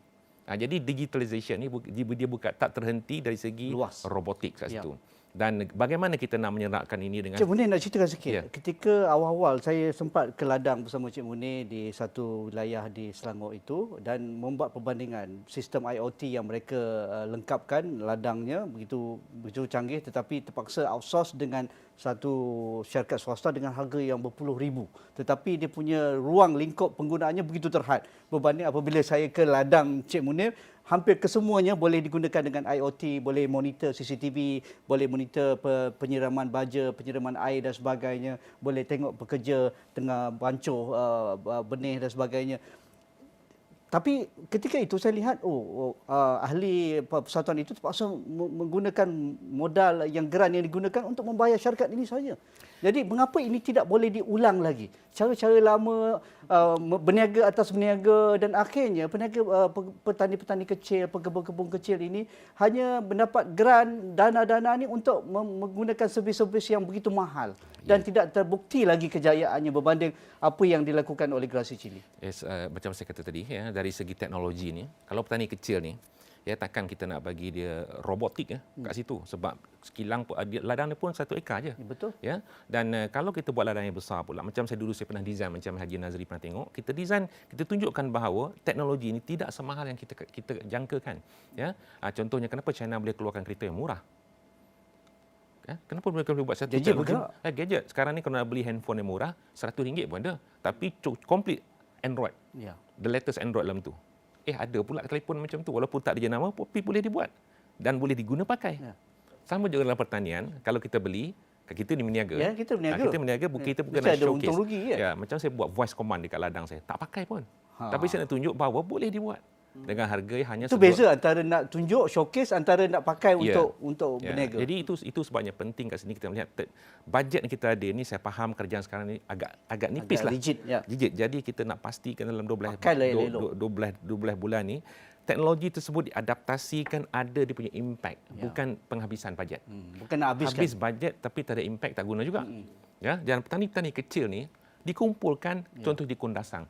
Jadi digitalization ni dia bukan tak terhenti dari segi Luas. robotik kat situ. Dan bagaimana kita nak menyerapkan ini dengan Cik Munir nak ceritakan sikit. Ya. Ketika awal-awal saya sempat ke ladang bersama Cik Munir di satu wilayah di Selangor itu dan membuat perbandingan sistem IoT yang mereka lengkapkan ladangnya begitu canggih tetapi terpaksa outsource dengan satu syarikat swasta dengan harga yang berpuluh ribu. Tetapi dia punya ruang lingkup penggunaannya begitu terhad berbanding apabila saya ke ladang Cik Munir, hampir kesemuanya boleh digunakan dengan IoT, boleh monitor CCTV, boleh monitor penyiraman baja, penyiraman air dan sebagainya, boleh tengok pekerja tengah bancuh benih dan sebagainya. Tapi ketika itu saya lihat ahli persatuan itu terpaksa menggunakan modal yang geran yang digunakan untuk membayar syarikat ini saja. Jadi mengapa ini tidak boleh diulang lagi? Cara-cara lama berniaga atas berniaga dan akhirnya petani-petani kecil, pekebun-kebun kecil ini hanya mendapat geran dana-dana ini untuk menggunakan servis-servis yang begitu mahal dan tidak terbukti lagi kejayaannya berbanding apa yang dilakukan oleh Generasi Chili. Yes, macam saya kata tadi ya, dari segi teknologi ni, kalau petani kecil ni, ya takkan kita nak bagi dia robotik ya kat situ sebab sekilang ladang dia pun 1 ekar je. Betul. Ya. Dan kalau kita buat ladang yang besar pula, macam saya pernah design, macam Haji Nazri pernah tengok, kita design, kita tunjukkan bahawa teknologi ini tidak semahal yang kita jangkakan. Ya. Contohnya kenapa China boleh keluarkan kereta yang murah? Ya, kenapa mereka boleh buat satu Gadget teknologi? bergerak. Gadget. Sekarang ni kalau nak beli handphone yang murah, RM100 pun ada. Tapi complete Android. Ya. The latest Android dalam tu. Ada pula telefon macam tu. Walaupun tak ada jenama, tapi boleh dibuat. Dan boleh diguna pakai. Ya. Sama juga dalam pertanian. Kalau kita beli, kita ni berniaga. Ya, kita berniaga. Kita berniaga, kita bukan Mesti nak ada showcase. untung rugi, ya? Ya, macam saya buat voice command dekat ladang saya. Tak pakai pun. Tapi saya nak tunjuk bahawa boleh dibuat. Dengan harga yang hanya Itu beza antara nak tunjuk showcase antara nak pakai untuk berniaga. Jadi itu sebabnya penting kat sini kita melihat bajet yang kita ada ni, saya faham kerjaan sekarang ni agak nipis lah. Rigid, ya. Rigid. Jadi kita nak pastikan dalam 12 bulan ni teknologi tersebut diadaptasikan, ada dia punya impact, bukan penghabisan bajet. Bukan nak habiskan. Habis bajet tapi tak ada impact, tak guna juga. Ya, dan petani-petani kecil ni dikumpulkan contoh di Kundasang.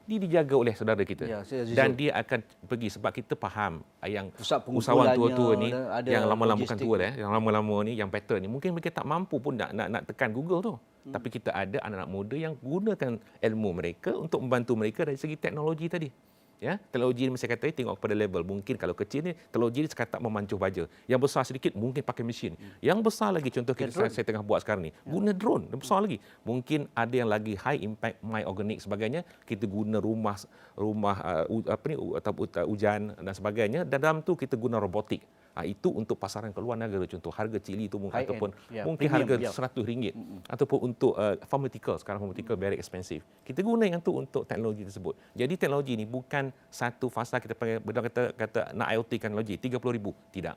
Dia dijaga oleh saudara kita. Ya, dan dia akan pergi sebab kita faham yang Pusat usahawan pengumpulannya, tua-tua ni ada yang lama-lama bukan logistik. tua yang lama-lama ni yang pattern ni mungkin mereka tak mampu pun nak tekan Google tu. Tapi kita ada anak-anak muda yang gunakan ilmu mereka untuk membantu mereka dari segi teknologi tadi. Ya, teknologi ni saya kata tengok kepada level. Mungkin kalau kecil ni teknologi ni sekadar memancuh baja. Yang besar sedikit mungkin pakai mesin. Yang besar lagi contoh saya tengah buat sekarang ni, guna drone, besar lagi. Mungkin ada yang lagi high impact, my organic sebagainya, kita guna rumah hujan dan sebagainya. Dan dalam tu kita guna robotik. Itu untuk pasaran ke luar negara, contoh harga cili itu ataupun mungkin harga RM100 ataupun untuk pharmaceutical. Sekarang pharmaceutical very expensive. Kita guna yang tu untuk teknologi tersebut. Jadi teknologi ni bukan satu fasa kita panggil kata nak IoT kan teknologi RM30,000. Tidak.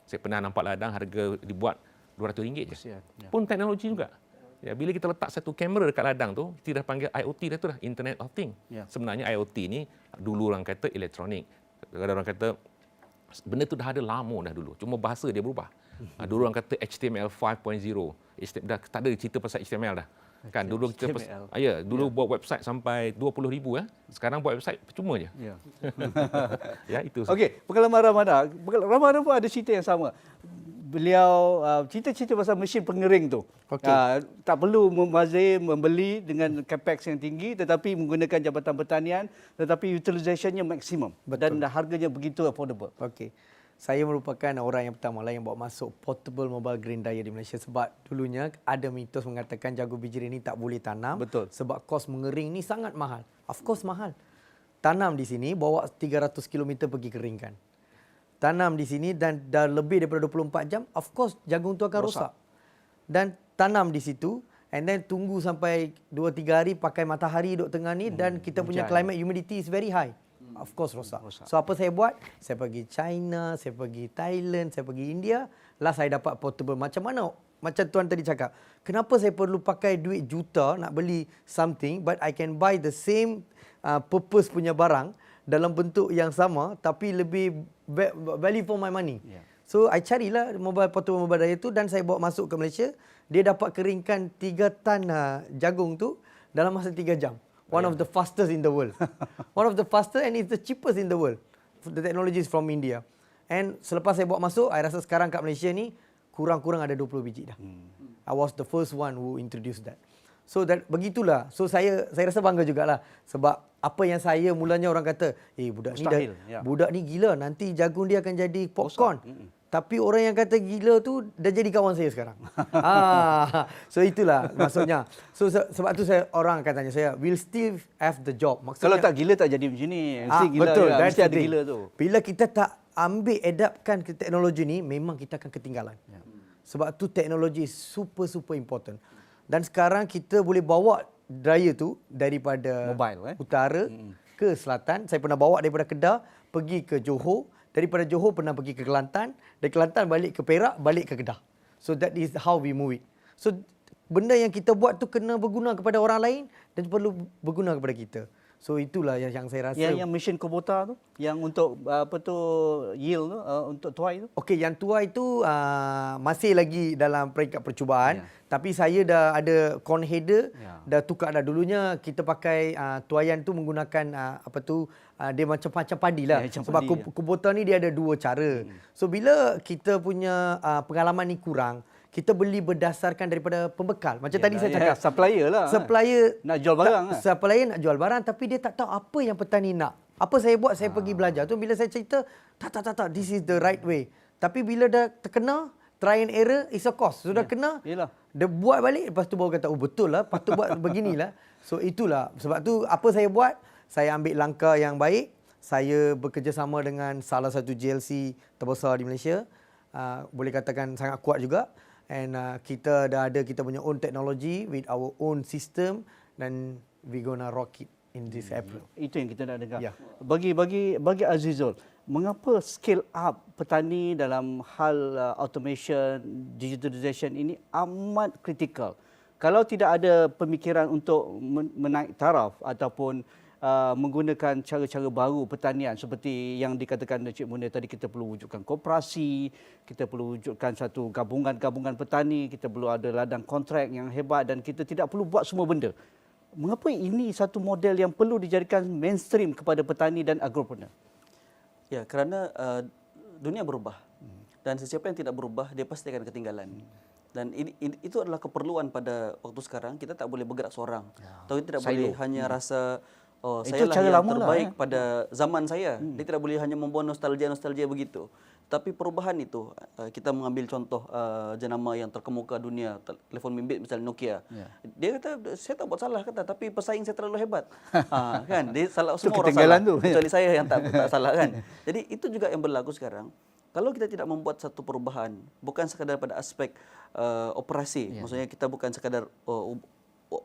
Saya pernah nampak ladang harga dibuat RM200 je. Pun teknologi juga. Ya, bila kita letak satu kamera dekat ladang tu, kita dah panggil IoT dah tu dah, Internet of Things. Sebenarnya IoT ni dulu orang kata elektronik. Kadang-kadang orang kata benda tu dah ada lama dah dulu. Cuma bahasa dia berubah. Dulu orang kata HTML 5.0. Dah tak ada cerita pasal HTML dah. Kan dulu kita dulu buat website sampai 20,000 Sekarang buat website percuma je. Ya. Ya, itu. Okey, pengalaman Ramada. Ramada pun ada cerita yang sama. Beliau cerita-cerita pasal mesin pengering tu. Okey. Tak perlu membeli dengan capex yang tinggi tetapi menggunakan Jabatan Pertanian tetapi utilizationnya maksimum dan harganya begitu affordable. Okey. Saya merupakan orang yang pertama lah yang bawa masuk portable mobile grain dryer di Malaysia sebab dulunya ada mitos mengatakan jagung biji ini tak boleh tanam. Betul. Sebab kos mengering ni sangat mahal. Of course mahal. Tanam di sini bawa 300 km pergi keringkan. Tanam di sini dan dah lebih daripada 24 jam, of course jagung tu akan rosak. Dan tanam di situ and then tunggu sampai 2-3 hari pakai matahari duduk tengah ni dan kita punya climate humidity is very high. Of course rosak. So apa saya buat? Saya pergi China, saya pergi Thailand, saya pergi India. Lah saya dapat portable. Macam mana? Macam tuan tadi cakap. Kenapa saya perlu pakai duit juta nak beli something but I can buy the same purpose punya barang dalam bentuk yang sama tapi lebih value for my money. Yeah. So I carilah portable mobile dryer tu dan saya bawa masuk ke Malaysia. Dia dapat keringkan 3 tan jagung tu dalam masa 3 jam. One of the fastest in the world. One of the fastest and it's the cheapest in the world. The technology is from India. And selepas saya bawa masuk, I rasa sekarang kat Malaysia ni kurang-kurang ada 20 biji dah. I was the first one who introduced that. So that begitulah. So saya rasa bangga jugalah sebab apa yang saya mulanya orang kata, budak Mustahil, ni budak ni gila, nanti jagung dia akan jadi popcorn. Tapi orang yang kata gila tu dah jadi kawan saya sekarang. So itulah maksudnya. So sebab tu orang akan tanya saya, will still have the job. Maksudnya, Kalau tak gila tak jadi macam ni. Mesti gila. Betul, ya, mesti ada gila tu. Bila kita tak ambil adaptkan ke teknologi ni, memang kita akan ketinggalan. Sebab tu teknologi super important. Dan sekarang kita boleh bawa dryer tu daripada Mobile, utara ke selatan. Saya pernah bawa daripada Kedah pergi ke Johor. Daripada Johor pernah pergi ke Kelantan. Dari Kelantan balik ke Perak, balik ke Kedah. So that is how we move it. So benda yang kita buat tu kena berguna kepada orang lain dan perlu berguna kepada kita. So itulah yang saya rasa. Yang mesin Kubota tu, yang untuk yield tu, untuk tuai tu. Okey, yang tuai tu masih lagi dalam peringkat percubaan. Tapi saya dah ada corn header, dah tukar dah. Dulunya kita pakai tuaian tu menggunakan dia macam padi lah. Sebab Kubota ni dia ada 2 cara. So bila kita punya pengalaman ni kurang, kita beli berdasarkan daripada pembekal. Macam tadi saya cakap. Supplier lah. Supplier nak jual barang. Supplier nak jual barang tapi dia tak tahu apa yang petani nak. Apa saya buat, saya pergi belajar tu. Bila saya cerita, tak, this is the right way. Tapi bila dah terkena, try and error is a cost. Sudah kena, dia buat balik. Lepas tu baru kata, betul lah, patut buat beginilah. So itulah. Sebab tu apa saya buat, saya ambil langkah yang baik. Saya bekerjasama dengan salah satu GLC terbesar di Malaysia. Boleh katakan sangat kuat juga. And kita dah ada kita punya own technology with our own system dan we gonna rock it in this April. Itu yang kita nak dengar. Bagi Azizul, mengapa scale up petani dalam hal automation, digitalization ini amat kritikal? Kalau tidak ada pemikiran untuk menaik taraf ataupun menggunakan cara-cara baru pertanian seperti yang dikatakan Encik Munir tadi, kita perlu wujudkan koperasi, kita perlu wujudkan satu gabungan-gabungan petani, kita perlu ada ladang kontrak yang hebat dan kita tidak perlu buat semua benda. Mengapa ini satu model yang perlu dijadikan mainstream kepada petani dan agropreneur? Ya, kerana dunia berubah. Dan sesiapa yang tidak berubah, dia pasti akan ketinggalan. Dan itu adalah keperluan pada waktu sekarang. Kita tak boleh bergerak seorang. Atau tidak boleh hanya rasa saya lah yang terbaik pada zaman saya. Dia tidak boleh hanya membawa nostalgia begitu. Tapi perubahan itu, kita mengambil contoh jenama yang terkemuka dunia, telefon bimbit misalnya Nokia. Dia kata, saya tak buat salah, tapi pesaing saya terlalu hebat. Kan? Dia salah, semua orang salah. Kecuali saya yang tak salah kan. Jadi itu juga yang berlaku sekarang. Kalau kita tidak membuat satu perubahan, bukan sekadar pada aspek operasi, maksudnya kita bukan sekadar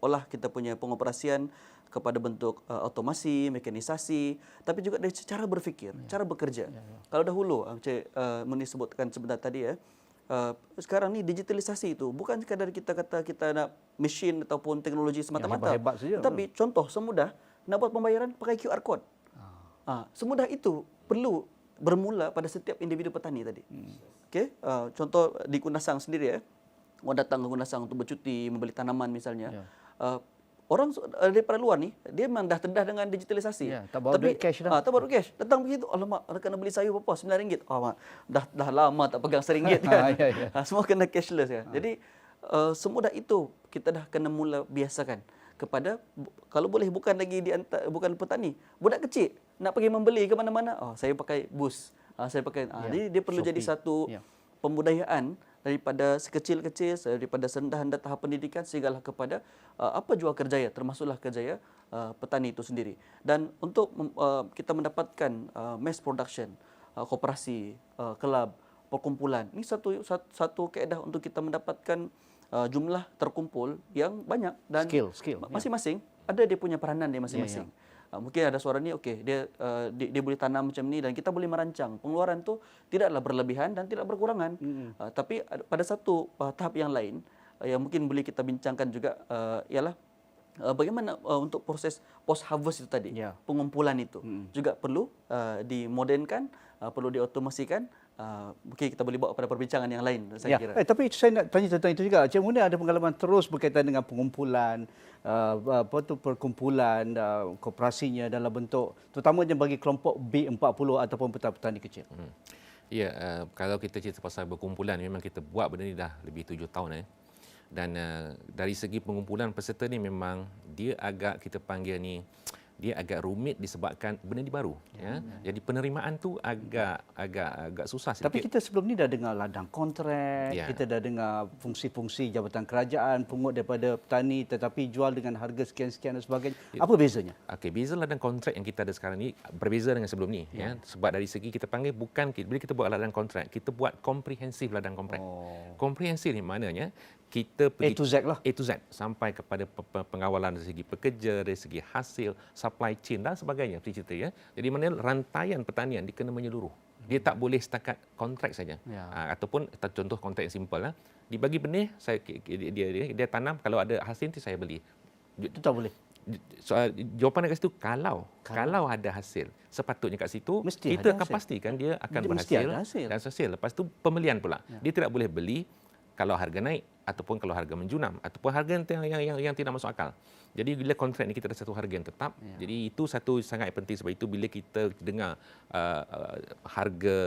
olah kita punya pengoperasian kepada bentuk otomasi, mekanisasi, tapi juga dari cara berfikir, cara bekerja. Kalau dahulu, Encik Munir sebutkan sebentar tadi sekarang ni digitalisasi itu bukan sekadar kita kata kita nak mesin ataupun teknologi semata-mata. Tapi contoh semudah nak buat pembayaran pakai QR code. Semudah itu perlu bermula pada setiap individu petani tadi. Okey, contoh di Kundasang sendiri orang datang ke Kundasang untuk bercuti, membeli tanaman misalnya. orang daripada luar ni dia memang dah terdah dengan digitalisasi. Ya, tak bawa duit cash dah. Tak bawa duit cash. Datang begitu, alamak, kena beli sayur berapa? RM9. Mak, dah lama tak pegang RM1 kan. Semua kena cashless kan. Jadi semudah itu kita dah kena mula biasakan kepada, kalau boleh bukan lagi bukan petani, budak kecil nak pergi membeli ke mana-mana, saya pakai bus. Saya pakai jadi dia perlu Shopee. jadi satu pembudayaan daripada sekecil-kecil, daripada rendah-rendah tahap pendidikan sehinggalah kepada apa jua kerjaya, termasuklah kerjaya petani itu sendiri. Dan untuk kita mendapatkan mass production, koperasi, kelab, perkumpulan, ini satu kaedah untuk kita mendapatkan jumlah terkumpul yang banyak dan skill masing-masing ada dia punya peranan dia masing-masing. Mungkin ada suara ni okey, dia boleh tanam macam ni dan kita boleh merancang. Pengeluaran tu tidaklah berlebihan dan tidak berkurangan. Tapi pada satu tahap yang lain yang mungkin boleh kita bincangkan juga ialah bagaimana untuk proses post harvest itu tadi. Pengumpulan itu juga perlu dimodernkan, perlu diotomasikan. Mungkin kita boleh bawa pada perbincangan yang lain, saya kira. Tapi saya nak tanya tentang itu juga. Cik Munir ada pengalaman terus berkaitan dengan pengumpulan, perkumpulan, koperasinya dalam bentuk, terutamanya bagi kelompok B40 ataupun petani kecil. Ya, kalau kita cerita pasal berkumpulan, memang kita buat benda ni dah lebih 7 tahun. Dan dari segi pengumpulan peserta ni memang dia agak, kita panggil ni, dia agak rumit disebabkan benda ni baru. Jadi penerimaan tu agak susah sikit. Tapi kita sebelum ni dah dengar ladang kontrak, kita dah dengar fungsi-fungsi jabatan kerajaan, pungut daripada petani tetapi jual dengan harga sekian-sekian dan sebagainya. Apa bezanya? Okey, beza ladang kontrak yang kita ada sekarang ni berbeza dengan sebelum ni. Sebab dari segi kita panggil bukan, bila kita buat ladang kontrak, kita buat komprehensif ladang kontrak. Komprehensif ni maknanya kita pergi A to Z lah. A to Z sampai kepada pengawalan dari segi pekerja, dari segi hasil, supply chain dan sebagainya. Cerita ya. Jadi mana rantaian pertanian dikena menyeluruh. Dia tak boleh setakat kontrak saja. Ataupun contoh kontrak yang simple lah. Dibagi benih, dia tanam, kalau ada hasil nanti saya beli. Itu tak boleh. Soal jawapan dekat situ, kalau ada hasil, sepatutnya kat situ Mesti kita ada akan hasil. pastikan dia akan Mesti berhasil ada hasil. dan hasil. Lepas tu pembelian pula. Dia tidak boleh beli kalau harga naik ataupun kalau harga menjunam ataupun harga yang tidak masuk akal. Jadi bila kontrak ni kita ada satu harga yang tetap. Jadi itu satu sangat penting, sebab itu bila kita dengar harga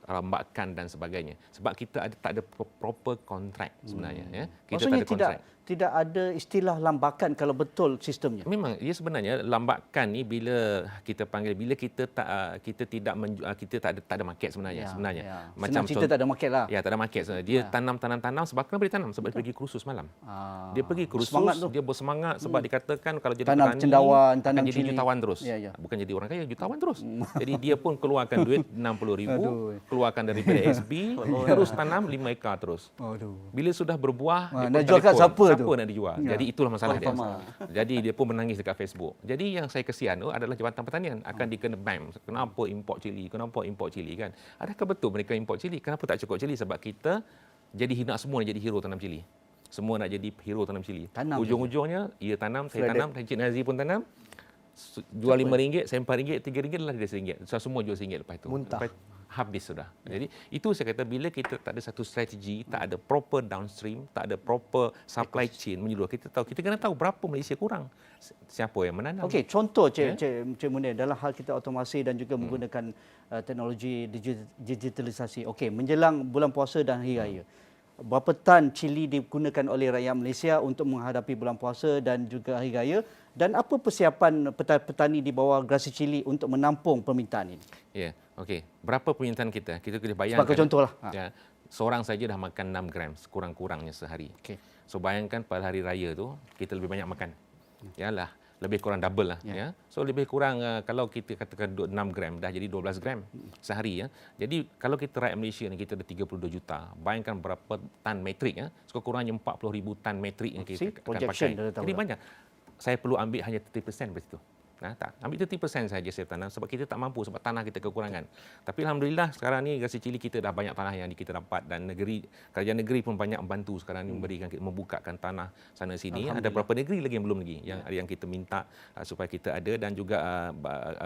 rambakan dan sebagainya, sebab kita tak ada proper kontrak sebenarnya. Kita Maksudnya tak ada kontrak. tidak ada istilah lambakan kalau betul sistemnya. Memang ia sebenarnya lambakan ni bila kita panggil, bila kita tidak kita tak ada market sebenarnya. Macam cerita tak ada market lah. Ya, tak ada market sebenarnya. Dia tanam. Sebab kenapa dia tanam? Sebab dia pergi kursus malam. Dia pergi kursus, dia bersemangat sebab dikatakan kalau jadi tanam petani cendawan, akan tanam jadi cili. jutawan terus. Bukan jadi orang kaya, jutawan terus. Jadi dia pun keluarkan duit 60,000, keluarkan daripada SB, terus tanam 5 ekar terus. Bila sudah berbuah, dia nak pun jual kat telefon, siapa tu? nak dijual. Jadi itulah masalah dia. Jadi dia pun menangis dekat Facebook. Jadi yang saya kesian tu adalah Jabatan Pertanian akan dikena ban. Kenapa import cili? Kenapa import cili kan? Adakah betul mereka import cili? Kenapa tak cukup cili? Sebab kita jadi nak semua nak jadi hero tanam cili. Semua nak jadi hero tanam cili. Ujung-ujungnya ia tanam, saya tanam, Encik Nazri pun tanam. Jual RM5, saya RM4, RM3 lah dia RM1. So, semua jual RM1 lepas itu. Muntah. Habis sudah. Jadi itu saya kata, bila kita tak ada satu strategi, tak ada proper downstream, tak ada proper supply chain menyeluruh, kita kena tahu berapa Malaysia kurang, siapa yang menanam. Okey, contoh Cik Munir dalam hal kita otomasi dan juga menggunakan teknologi digitalisasi. Okey, menjelang bulan puasa dan hari raya, berapa tan cili digunakan oleh rakyat Malaysia untuk menghadapi bulan puasa dan juga hari raya, dan apa persiapan petani di bawah gerasi cili untuk menampung permintaan ini? Ya, okey. Berapa permintaan kita? Kita kena bayangkan. Sebagai contohlah. Ya, seorang saja dah makan 6 gram sekurang-kurangnya sehari. Okey. So bayangkan pada hari raya tu kita lebih banyak makan. Yalah, lebih kurang double lah. Ya. So lebih kurang kalau kita katakan 6 gram dah jadi 12 gram sehari. Jadi kalau kita rakyat Malaysia ni kita ada 32 juta. Bayangkan berapa tan metrik. Sekurang-kurangnya 40,000 tan metrik yang kita akan pakai. Jadi banyak. Saya perlu ambil hanya 30% dari situ. Tak. Ambil 30% saja setiap tanam sebab kita tak mampu sebab tanah kita kekurangan. Tapi alhamdulillah sekarang ni Gresik Cili kita dah banyak tanah yang kita dapat dan kerajaan negeri pun banyak membantu sekarang ni membukakan tanah sana sini. Ada beberapa negeri lagi yang belum lagi yang kita minta supaya kita ada dan juga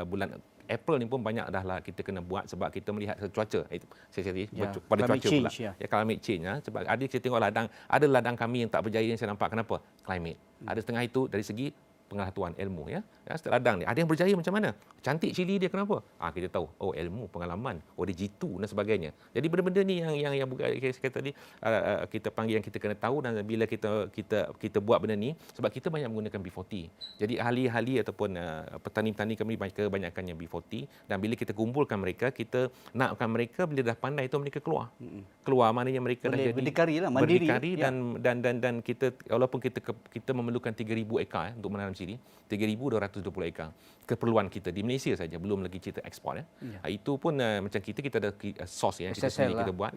bulan April ni pun banyak dah lah kita kena buat sebab kita melihat cuaca. Itu saya pada climate cuaca change, pula. Climate change sebab ada saya tengok ada ladang kami yang tak berjaya yang saya nampak. Kenapa? Climate. Ada setengah itu dari segi pengetahuan ilmu setiap ladang ni ada yang berjaya macam mana, cantik cili dia kenapa, kita tahu ilmu, pengalaman, dia jitu dan sebagainya. Jadi benda-benda ni yang bukan saya kata tadi kita panggil yang kita kena tahu dan bila kita buat benda ni sebab kita banyak menggunakan B40. Jadi ahli-ahli ataupun petani-petani kami kebanyakannya B40 dan bila kita kumpulkan mereka, kita nakkan mereka bila dah pandai itu mereka keluar maknanya mereka dah jadi berdikari lah, mandiri dan kita walaupun kita memerlukan 3,000 ekar untuk menanam cili, 3,220 ekar keperluan kita di Malaysia saja, belum lagi kita ekspor itu pun macam kita ada sos kita sendiri kita buat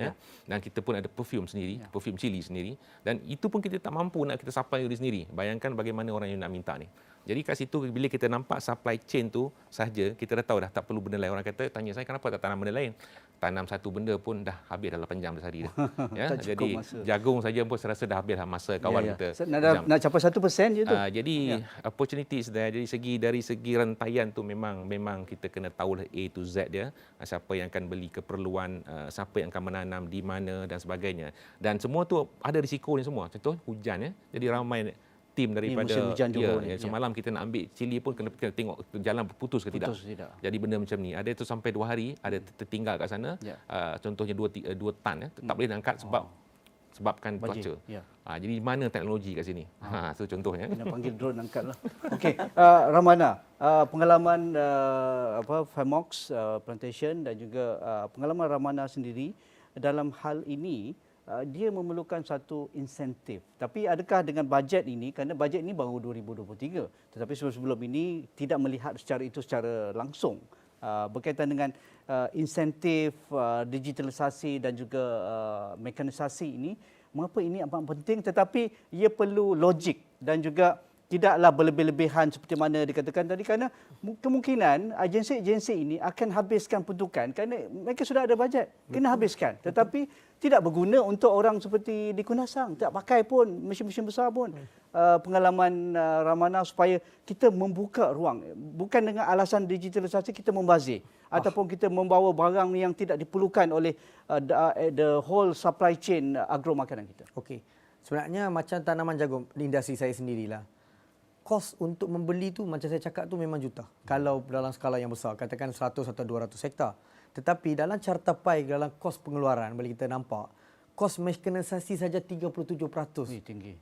dan kita pun ada perfume sendiri, perfume cili sendiri dan itu pun kita tak mampu nak kita supply diri sendiri. Bayangkan bagaimana orang yang nak minta ni. Jadi kat situ bila kita nampak supply chain tu sahaja, kita dah tahu dah tak perlu benda lain. Orang kata tanya saya kenapa tak tanam benda lain. Tanam satu benda pun dah habis dalam 8 jam sehari dah. Jadi masa. Jagung saja pun saya rasa dah habis masa kawan kita. Nak capai 1% je tu. Jadi opportunities dari segi rantaian tu memang kita kena tahu A to Z dia, siapa yang akan beli keperluan, siapa yang akan menanam di mana dan sebagainya. Dan semua tu ada risiko ni semua. Contoh hujan Jadi ramai tim daripada semalam kita nak ambil cili pun kena tengok jalan putus ke tidak. Jadi benda macam ni ada tu sampai 2 hari ada tertinggal kat sana. Contohnya 2 tan tak boleh angkat sebabkan cuaca. Jadi mana teknologi kat sini? Itu contohnya. Kena panggil drone angkatlah. Okey, Ramana, pengalaman Famox plantation dan juga pengalaman Ramana sendiri dalam hal ini dia memerlukan satu insentif. Tapi adakah dengan bajet ini, kerana bajet ini baru 2023, tetapi sebelum ini tidak melihat secara langsung berkaitan dengan insentif digitalisasi dan juga mekanisasi ini, mengapa ini amat penting tetapi ia perlu logik dan juga tidaklah berlebih-lebihan seperti mana dikatakan tadi, kerana kemungkinan agensi-agensi ini akan habiskan peruntukan kerana mereka sudah ada bajet, kena habiskan. Tetapi tidak berguna untuk orang seperti di Kunasang, tak pakai pun mesin-mesin besar pun. Pengalaman Ramana supaya kita membuka ruang, bukan dengan alasan digitalisasi kita membazir ataupun kita membawa barang yang tidak diperlukan oleh the whole supply chain agro makanan kita. Okey. Sebenarnya macam tanaman jagung di industri saya sendirilah. Kos untuk membeli tu macam saya cakap tu memang juta. Kalau dalam skala yang besar, katakan 100 atau 200 hektar. Tetapi dalam carta pai, dalam kos pengeluaran, bila kita nampak, kos mekanisasi saja 37%. Tinggi.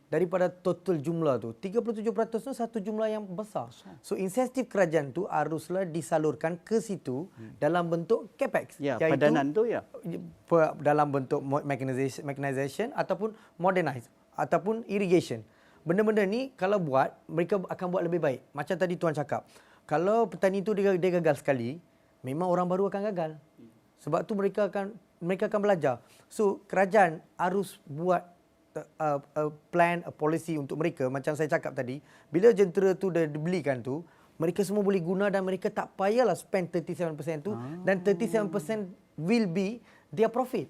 Daripada total jumlah tu, 37% tu satu jumlah yang besar. So insentif kerajaan tu haruslah disalurkan ke situ dalam bentuk capex. Padanan tu dalam bentuk mechanization ataupun modernize ataupun irrigation. Benda-benda ni kalau buat, mereka akan buat lebih baik. Macam tadi Tuan cakap, kalau petani tu dia gagal sekali, memang orang baru akan gagal. Sebab tu mereka akan belajar. So kerajaan harus buat a plan, a policy untuk mereka. Macam saya cakap tadi, bila jentera tu dah dibelikan tu, mereka semua boleh guna dan mereka tak payahlah spend 37% tu dan 37% will be their profit.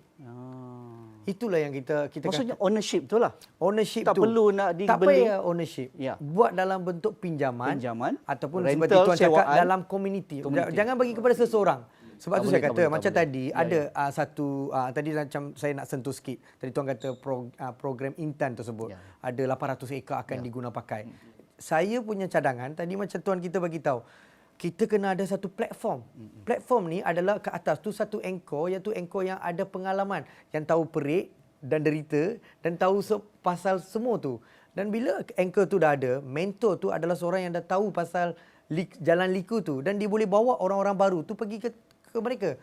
Itulah yang kita maksudnya ownership tu lah. Ownership tak tu. perlu nak dibeli. Tak payah ownership. Buat dalam bentuk pinjaman ataupun rental, seperti Tuan cakap sewaan, dalam community. Jangan bagi kepada seseorang. Sebab tu saya kata macam tadi ada satu tadi macam saya nak sentuh sikit. Tadi Tuan kata program Intan tersebut ada 800 ekar akan diguna pakai. Saya punya cadangan tadi macam Tuan kita bagi tahu. Kita kena ada satu platform. Platform ni adalah ke atas tu satu anchor, iaitu anchor yang ada pengalaman, yang tahu perik dan derita dan tahu pasal semua tu. Dan bila anchor tu dah ada, mentor tu adalah seorang yang dah tahu pasal jalan liku tu dan dia boleh bawa orang-orang baru tu pergi ke mereka.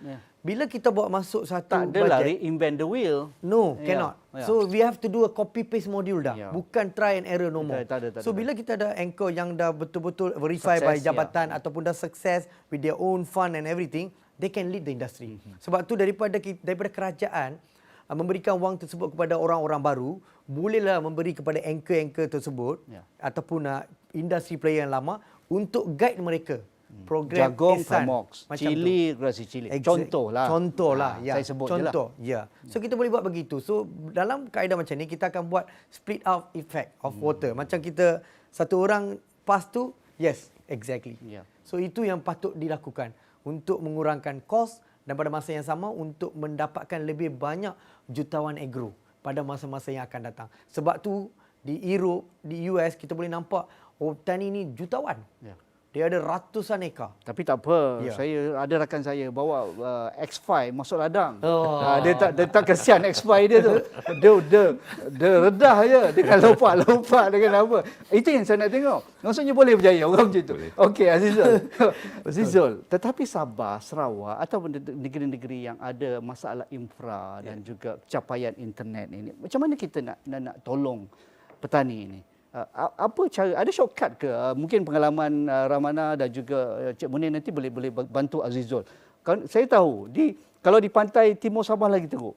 Bila kita bawa masuk satu tak adalah reinvent the wheel. No, cannot. So we have to do a copy paste module dah. Bukan try and error no more. So bila kita ada anchor yang dah betul-betul verify by jabatan ataupun dah sukses with their own fund and everything, they can lead the industry. Sebab tu daripada kerajaan memberikan wang tersebut kepada orang-orang baru, bolehlah memberi kepada anchor-anchor tersebut ataupun industri player yang lama untuk guide mereka. Program Jagung, Ehsan, Famox, macam cili, gerasi cili. Exact. Contohlah. Contohlah, ya. Saya sebut je lah. Contoh, ya. So kita boleh buat begitu. So dalam kaedah macam ni kita akan buat split out effect of water. Macam kita satu orang pass tu, yes, exactly. Ya. So itu yang patut dilakukan untuk mengurangkan kos dan pada masa yang sama untuk mendapatkan lebih banyak jutawan agro pada masa-masa yang akan datang. Sebab tu di Europe, di US kita boleh nampak petani ni jutawan. Ya. Dia ada ratusan ekar. Tapi tak apa, Ya. saya ada rakan saya bawa X5 masuk ladang. Oh. Dia tak kesian X5 dia tu. Dia redah je dengan lompat dengan apa. Itu yang saya nak tengok. Maksudnya boleh berjaya orang macam tu. Okey Azizul. Azizul, tetapi Sabah, Sarawak atau negeri-negeri yang ada masalah infra dan juga capaian internet ini, macam mana kita nak tolong petani ini? Apa cara, ada shortcut ke? Mungkin pengalaman Ramana dan juga Cik Munir nanti boleh bantu Azizul. Saya tahu kalau di pantai timur Sabah lagi teruk.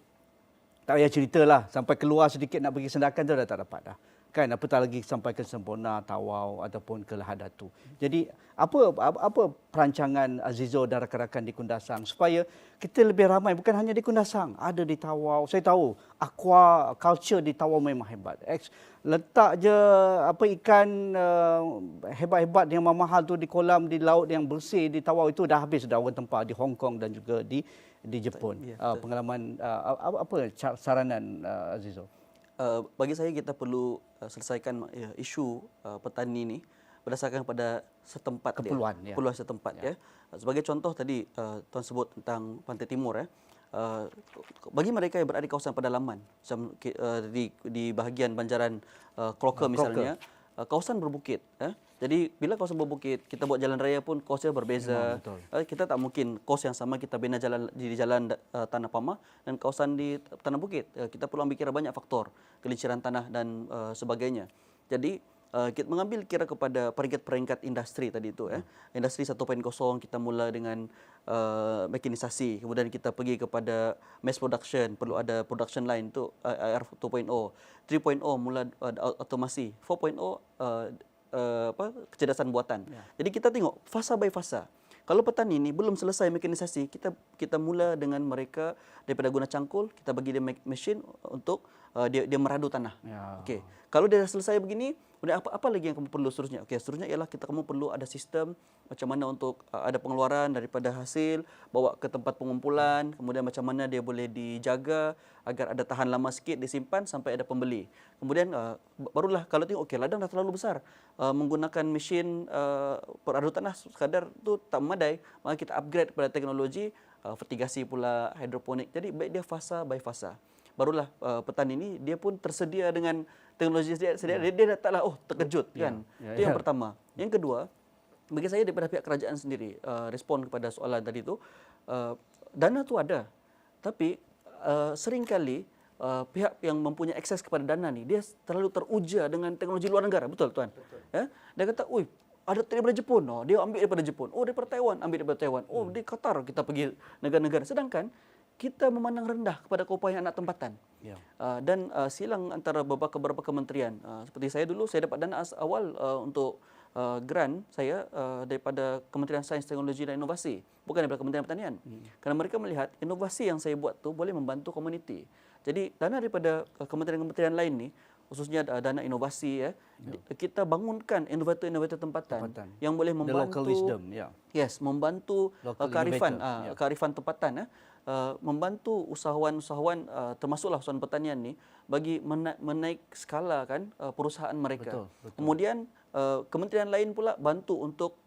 Tak payah ceritalah, sampai keluar sedikit nak pergi Sendakan tu dah tak dapat dah. Kan, apatah lagi sampai ke Sempurna, Tawau ataupun ke Lahad Datu. Jadi apa perancangan Azizul dan rakan-rakan di Kundasang supaya kita lebih ramai, bukan hanya di Kundasang, ada di Tawau. Saya tahu aqua culture di Tawau memang hebat. Letak je ikan hebat-hebat yang mahal tu di kolam, di laut yang bersih di Tawau itu dah habis dah orang tempah di Hong Kong dan juga di Jepun. Pengalaman apa saranan Azizul? Bagi saya kita perlu selesaikan isu petani ini berdasarkan pada setempat keperluan dia. Keperluan setempat ya. Sebagai contoh tadi tuan sebut tentang Pantai Timur bagi mereka yang berada di kawasan pedalaman macam di bahagian banjaran Crocker misalnya, kawasan berbukit jadi bila kawasan berbukit kita buat jalan raya pun kosnya berbeza. Kita tak mungkin kos yang sama kita bina jalan di jalan tanah pamah dan kawasan di tanah bukit. Kita perlu ambil kira banyak faktor, kelincaran tanah dan sebagainya. Jadi kita mengambil kira kepada peringkat-peringkat industri tadi itu Industri 1.0 kita mula dengan mekanisasi, kemudian kita pergi kepada mass production, perlu ada production line tu IR 2.0, 3.0 mula otomasi, 4.0 kecerdasan buatan. Jadi kita tengok fasa by fasa. Kalau petani ni belum selesai mekanisasi, kita mula dengan mereka daripada guna cangkul, kita bagi dia mesin untuk dia meradu tanah. Okey. Kalau dia dah selesai begini, kemudian apa lagi yang kamu perlu seterusnya? Okey, seterusnya ialah kamu perlu ada sistem macam mana untuk ada pengeluaran daripada hasil, bawa ke tempat pengumpulan, kemudian macam mana dia boleh dijaga agar ada tahan lama sikit, disimpan sampai ada pembeli. Kemudian barulah kalau tengok okey ladang dah terlalu besar, menggunakan mesin peradu tanah sekadar tu tak memadai, maka kita upgrade kepada teknologi fertigasi pula, hidroponik. Jadi baik dia fasa by fasa. Barulah petani ini dia pun tersedia dengan teknologi sedia. Dia taklah terkejut kan. Itu yang pertama. Yang kedua, bagi saya daripada pihak kerajaan sendiri respon kepada soalan tadi tu, dana tu ada. Tapi seringkali pihak yang mempunyai akses kepada dana ni dia terlalu teruja dengan teknologi luar negara. Betul tuan? Ya? Dia kata, "Oi, ada daripada Jepun, dia ambil daripada Jepun. Oh, daripada Taiwan, ambil daripada Taiwan. Oh, di Qatar kita pergi negara-negara." Sedangkan kita memandang rendah kepada keupayaan anak tempatan. Dan silang antara beberapa kementerian. Seperti saya dulu, saya dapat dana awal untuk grant saya daripada Kementerian Sains, Teknologi dan Inovasi, bukan daripada Kementerian Pertanian. Kerana mereka melihat inovasi yang saya buat tu boleh membantu komuniti. Jadi dana daripada kementerian-kementerian lain ni, khususnya dana inovasi kita bangunkan inovator-inovator tempatan yang boleh membantu the local wisdom, membantu kearifan tempatan membantu usahawan-usahawan termasuklah usahawan pertanian ni bagi menaik skala kan perusahaan mereka. Betul. Kemudian kementerian lain pula bantu untuk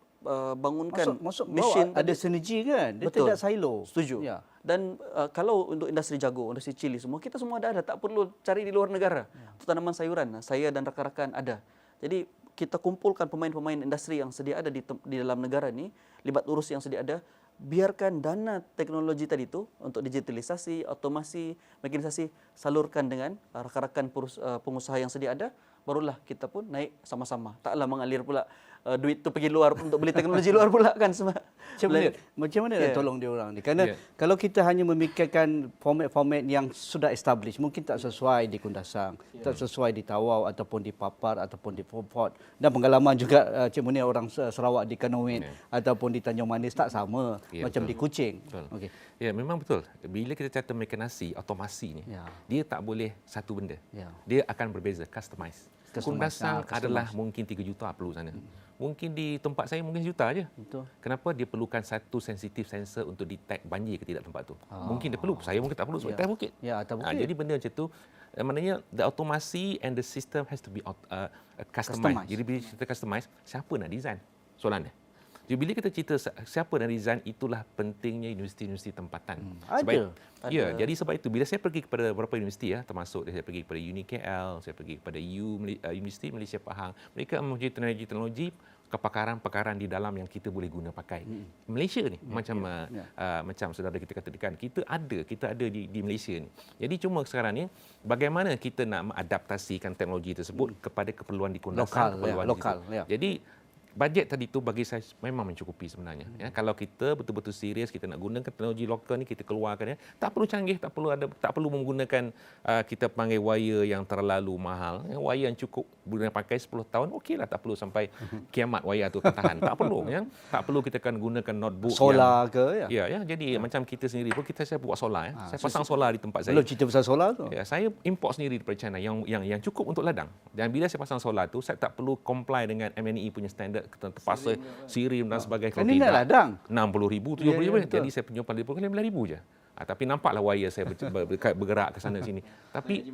bangunkan mesin ada sinergi kan. Dia tidak silo. Setuju. Dan kalau untuk industri jagung, industri cili semua kita semua ada, tak perlu cari di luar negara. Untuk tanaman sayuran saya dan rakan-rakan ada. Jadi kita kumpulkan pemain-pemain industri yang sedia ada di dalam negara ni, libat urus yang sedia ada, biarkan dana teknologi tadi itu untuk digitalisasi, otomasi, mekanisasi salurkan dengan rakan-rakan pengusaha yang sedia ada, barulah kita pun naik sama-sama. Taklah mengalir pula duit tu pergi luar untuk beli teknologi luar pula kan semua. Macam mana nak tolong dia orang ni? Kerana kalau kita hanya memikirkan format-format yang sudah established, mungkin tak sesuai di Kundasang, tak sesuai di Tawau ataupun di Papar ataupun di Port. Dan pengalaman juga Cik Munir orang Sarawak di Kanowin ataupun di Tanjung Manis tak sama macam di Kuching. Okey. Ya, memang betul. Bila kita kata mekanasi, otomasi ni, dia tak boleh satu benda. Dia akan berbeza, customize. Kundasang adalah mungkin 3 juta perlu sana. Mungkin di tempat saya mungkin juta aja. Betul. Kenapa dia perlukan satu sensitif sensor untuk detect banjir ke tidak tempat tu? Mungkin dia perlu, saya mungkin tak perlu sebab atas bukit. Atas bukit. Jadi benda macam tu maknanya the automasi and the system has to be customized. Jadi bila kita customize, siapa nak design? Soalan dia. Jadi bila kita cerita siapa nak design, itulah pentingnya universiti-universiti tempatan. Ya, jadi sebab itu bila saya pergi kepada beberapa universiti termasuk saya pergi kepada UniKL, saya pergi kepada Universiti Malaysia Pahang, mereka mempunyai teknologi kepakaran-pakaran di dalam yang kita boleh guna pakai. Malaysia ni macam saudara kita katakan, kita ada di Malaysia ni. Jadi cuma sekarang ni bagaimana kita nak mengadaptasikan teknologi tersebut kepada keperluan di Kundasang, lokal. Jadi bajet tadi tu bagi saya memang mencukupi sebenarnya. Kalau kita betul-betul serius kita nak gunakan teknologi lokal ni, kita keluarkan tak perlu canggih, tak perlu menggunakan kita panggil wire yang terlalu mahal. Wire yang cukup boleh pakai 10 tahun okeylah, tak perlu sampai kiamat wire tu tahan. Tak perlu tak perlu kita akan gunakan notebook solar ke jadi macam kita sendiri pun saya buat solar saya pasang solar di tempat saya. Belum cerita pasal solar tu. Saya import sendiri daripada China yang cukup untuk ladang. Dan bila saya pasang solar tu, saya tak perlu comply dengan MNE punya standard terpaksa sirim dan sebagainya. Kalau tidak ladang 60,000, 70,000. Jadi saya penyumpang dia pun 15,000 je. Tapi nampaklah wire saya bergerak ke sana sini. Tapi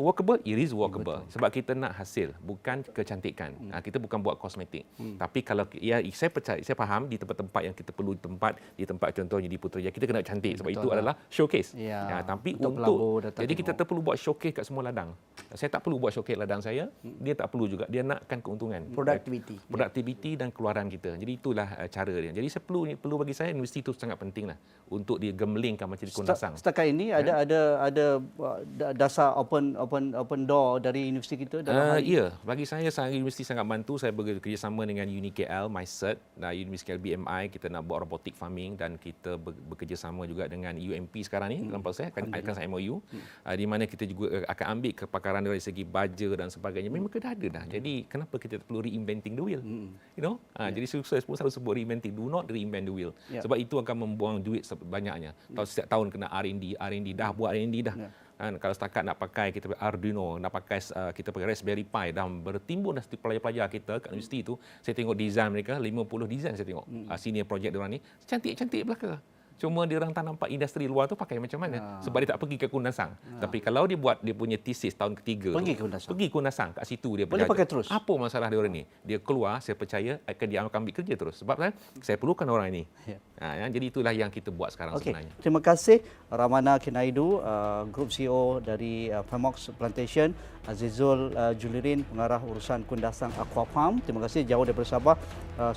workable, it is workable. Sebab kita nak hasil, bukan kecantikan. Kita bukan buat kosmetik. Tapi kalau saya percaya, saya faham di tempat-tempat yang kita perlu di tempat contohnya di Putrajaya, kita kena cantik sebab itu adalah showcase. Tapi jadi kita perlu buat showcase kat semua ladang. Saya tak perlu buat showcase ladang saya, dia tak perlu juga. Dia nakkan keuntungan. Productivity dan keluaran kita. Jadi itulah cara dia. Jadi saya perlu bagi saya universiti itu sangat pentinglah untuk digemblingkan macam di Kundasang. Setakat ini ada dasar open door dari universiti kita dalam hal ini? Ya, bagi saya universiti sangat bantu. Saya bekerjasama dengan UniKL, MyCert dan Universiti BMI. Kita nak buat robotic farming dan kita bekerjasama juga dengan UMP sekarang ni dalam proses akan sign MOU di mana kita juga akan ambil kepakaran dari segi baja dan sebagainya. Memang kita ada dah. Jadi kenapa kita perlu reinventing the wheel? Jadi sukses pun selalu sebut reinventing, do not reinvent the wheel. Sebab itu akan membuang duit sebanyaknya. Setiap tahun kena R&D dah buat R&D dah. Kalau setakat nak pakai kita Arduino, nak pakai kita pakai Raspberry Pi, dah bertimbun dah pelajar-pelajar kita kat universiti tu. Saya tengok design mereka, 50 design saya tengok. Senior project diorang ni cantik-cantik belaka. Cuma dia orang tak nampak industri luar tu pakai macam mana. Sebab dia tak pergi ke Kundasang. Tapi kalau dia buat dia punya thesis tahun ketiga pergi Kundasang, kat situ dia boleh pakai terus. Apa masalah dia orang ni? Dia keluar, saya percaya dia akan ambil kerja terus. Sebab saya perlukan orang ini. Jadi itulah yang kita buat sekarang sebenarnya. Terima kasih Ramana Kinaidu, Group CEO dari Famox Plantation, Azizul Julirin, pengarah urusan Kundasang Aqua Farm. Terima kasih jauh daripada Sabah,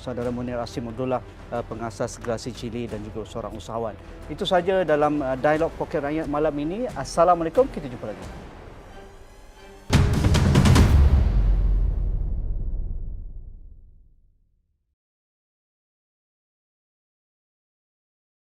Saudara Munir Asim Abdullah, pengasas Gerasi Chili dan juga seorang usahawan. Itu saja dalam Dialog Poket Rakyat malam ini. Assalamualaikum, kita jumpa lagi.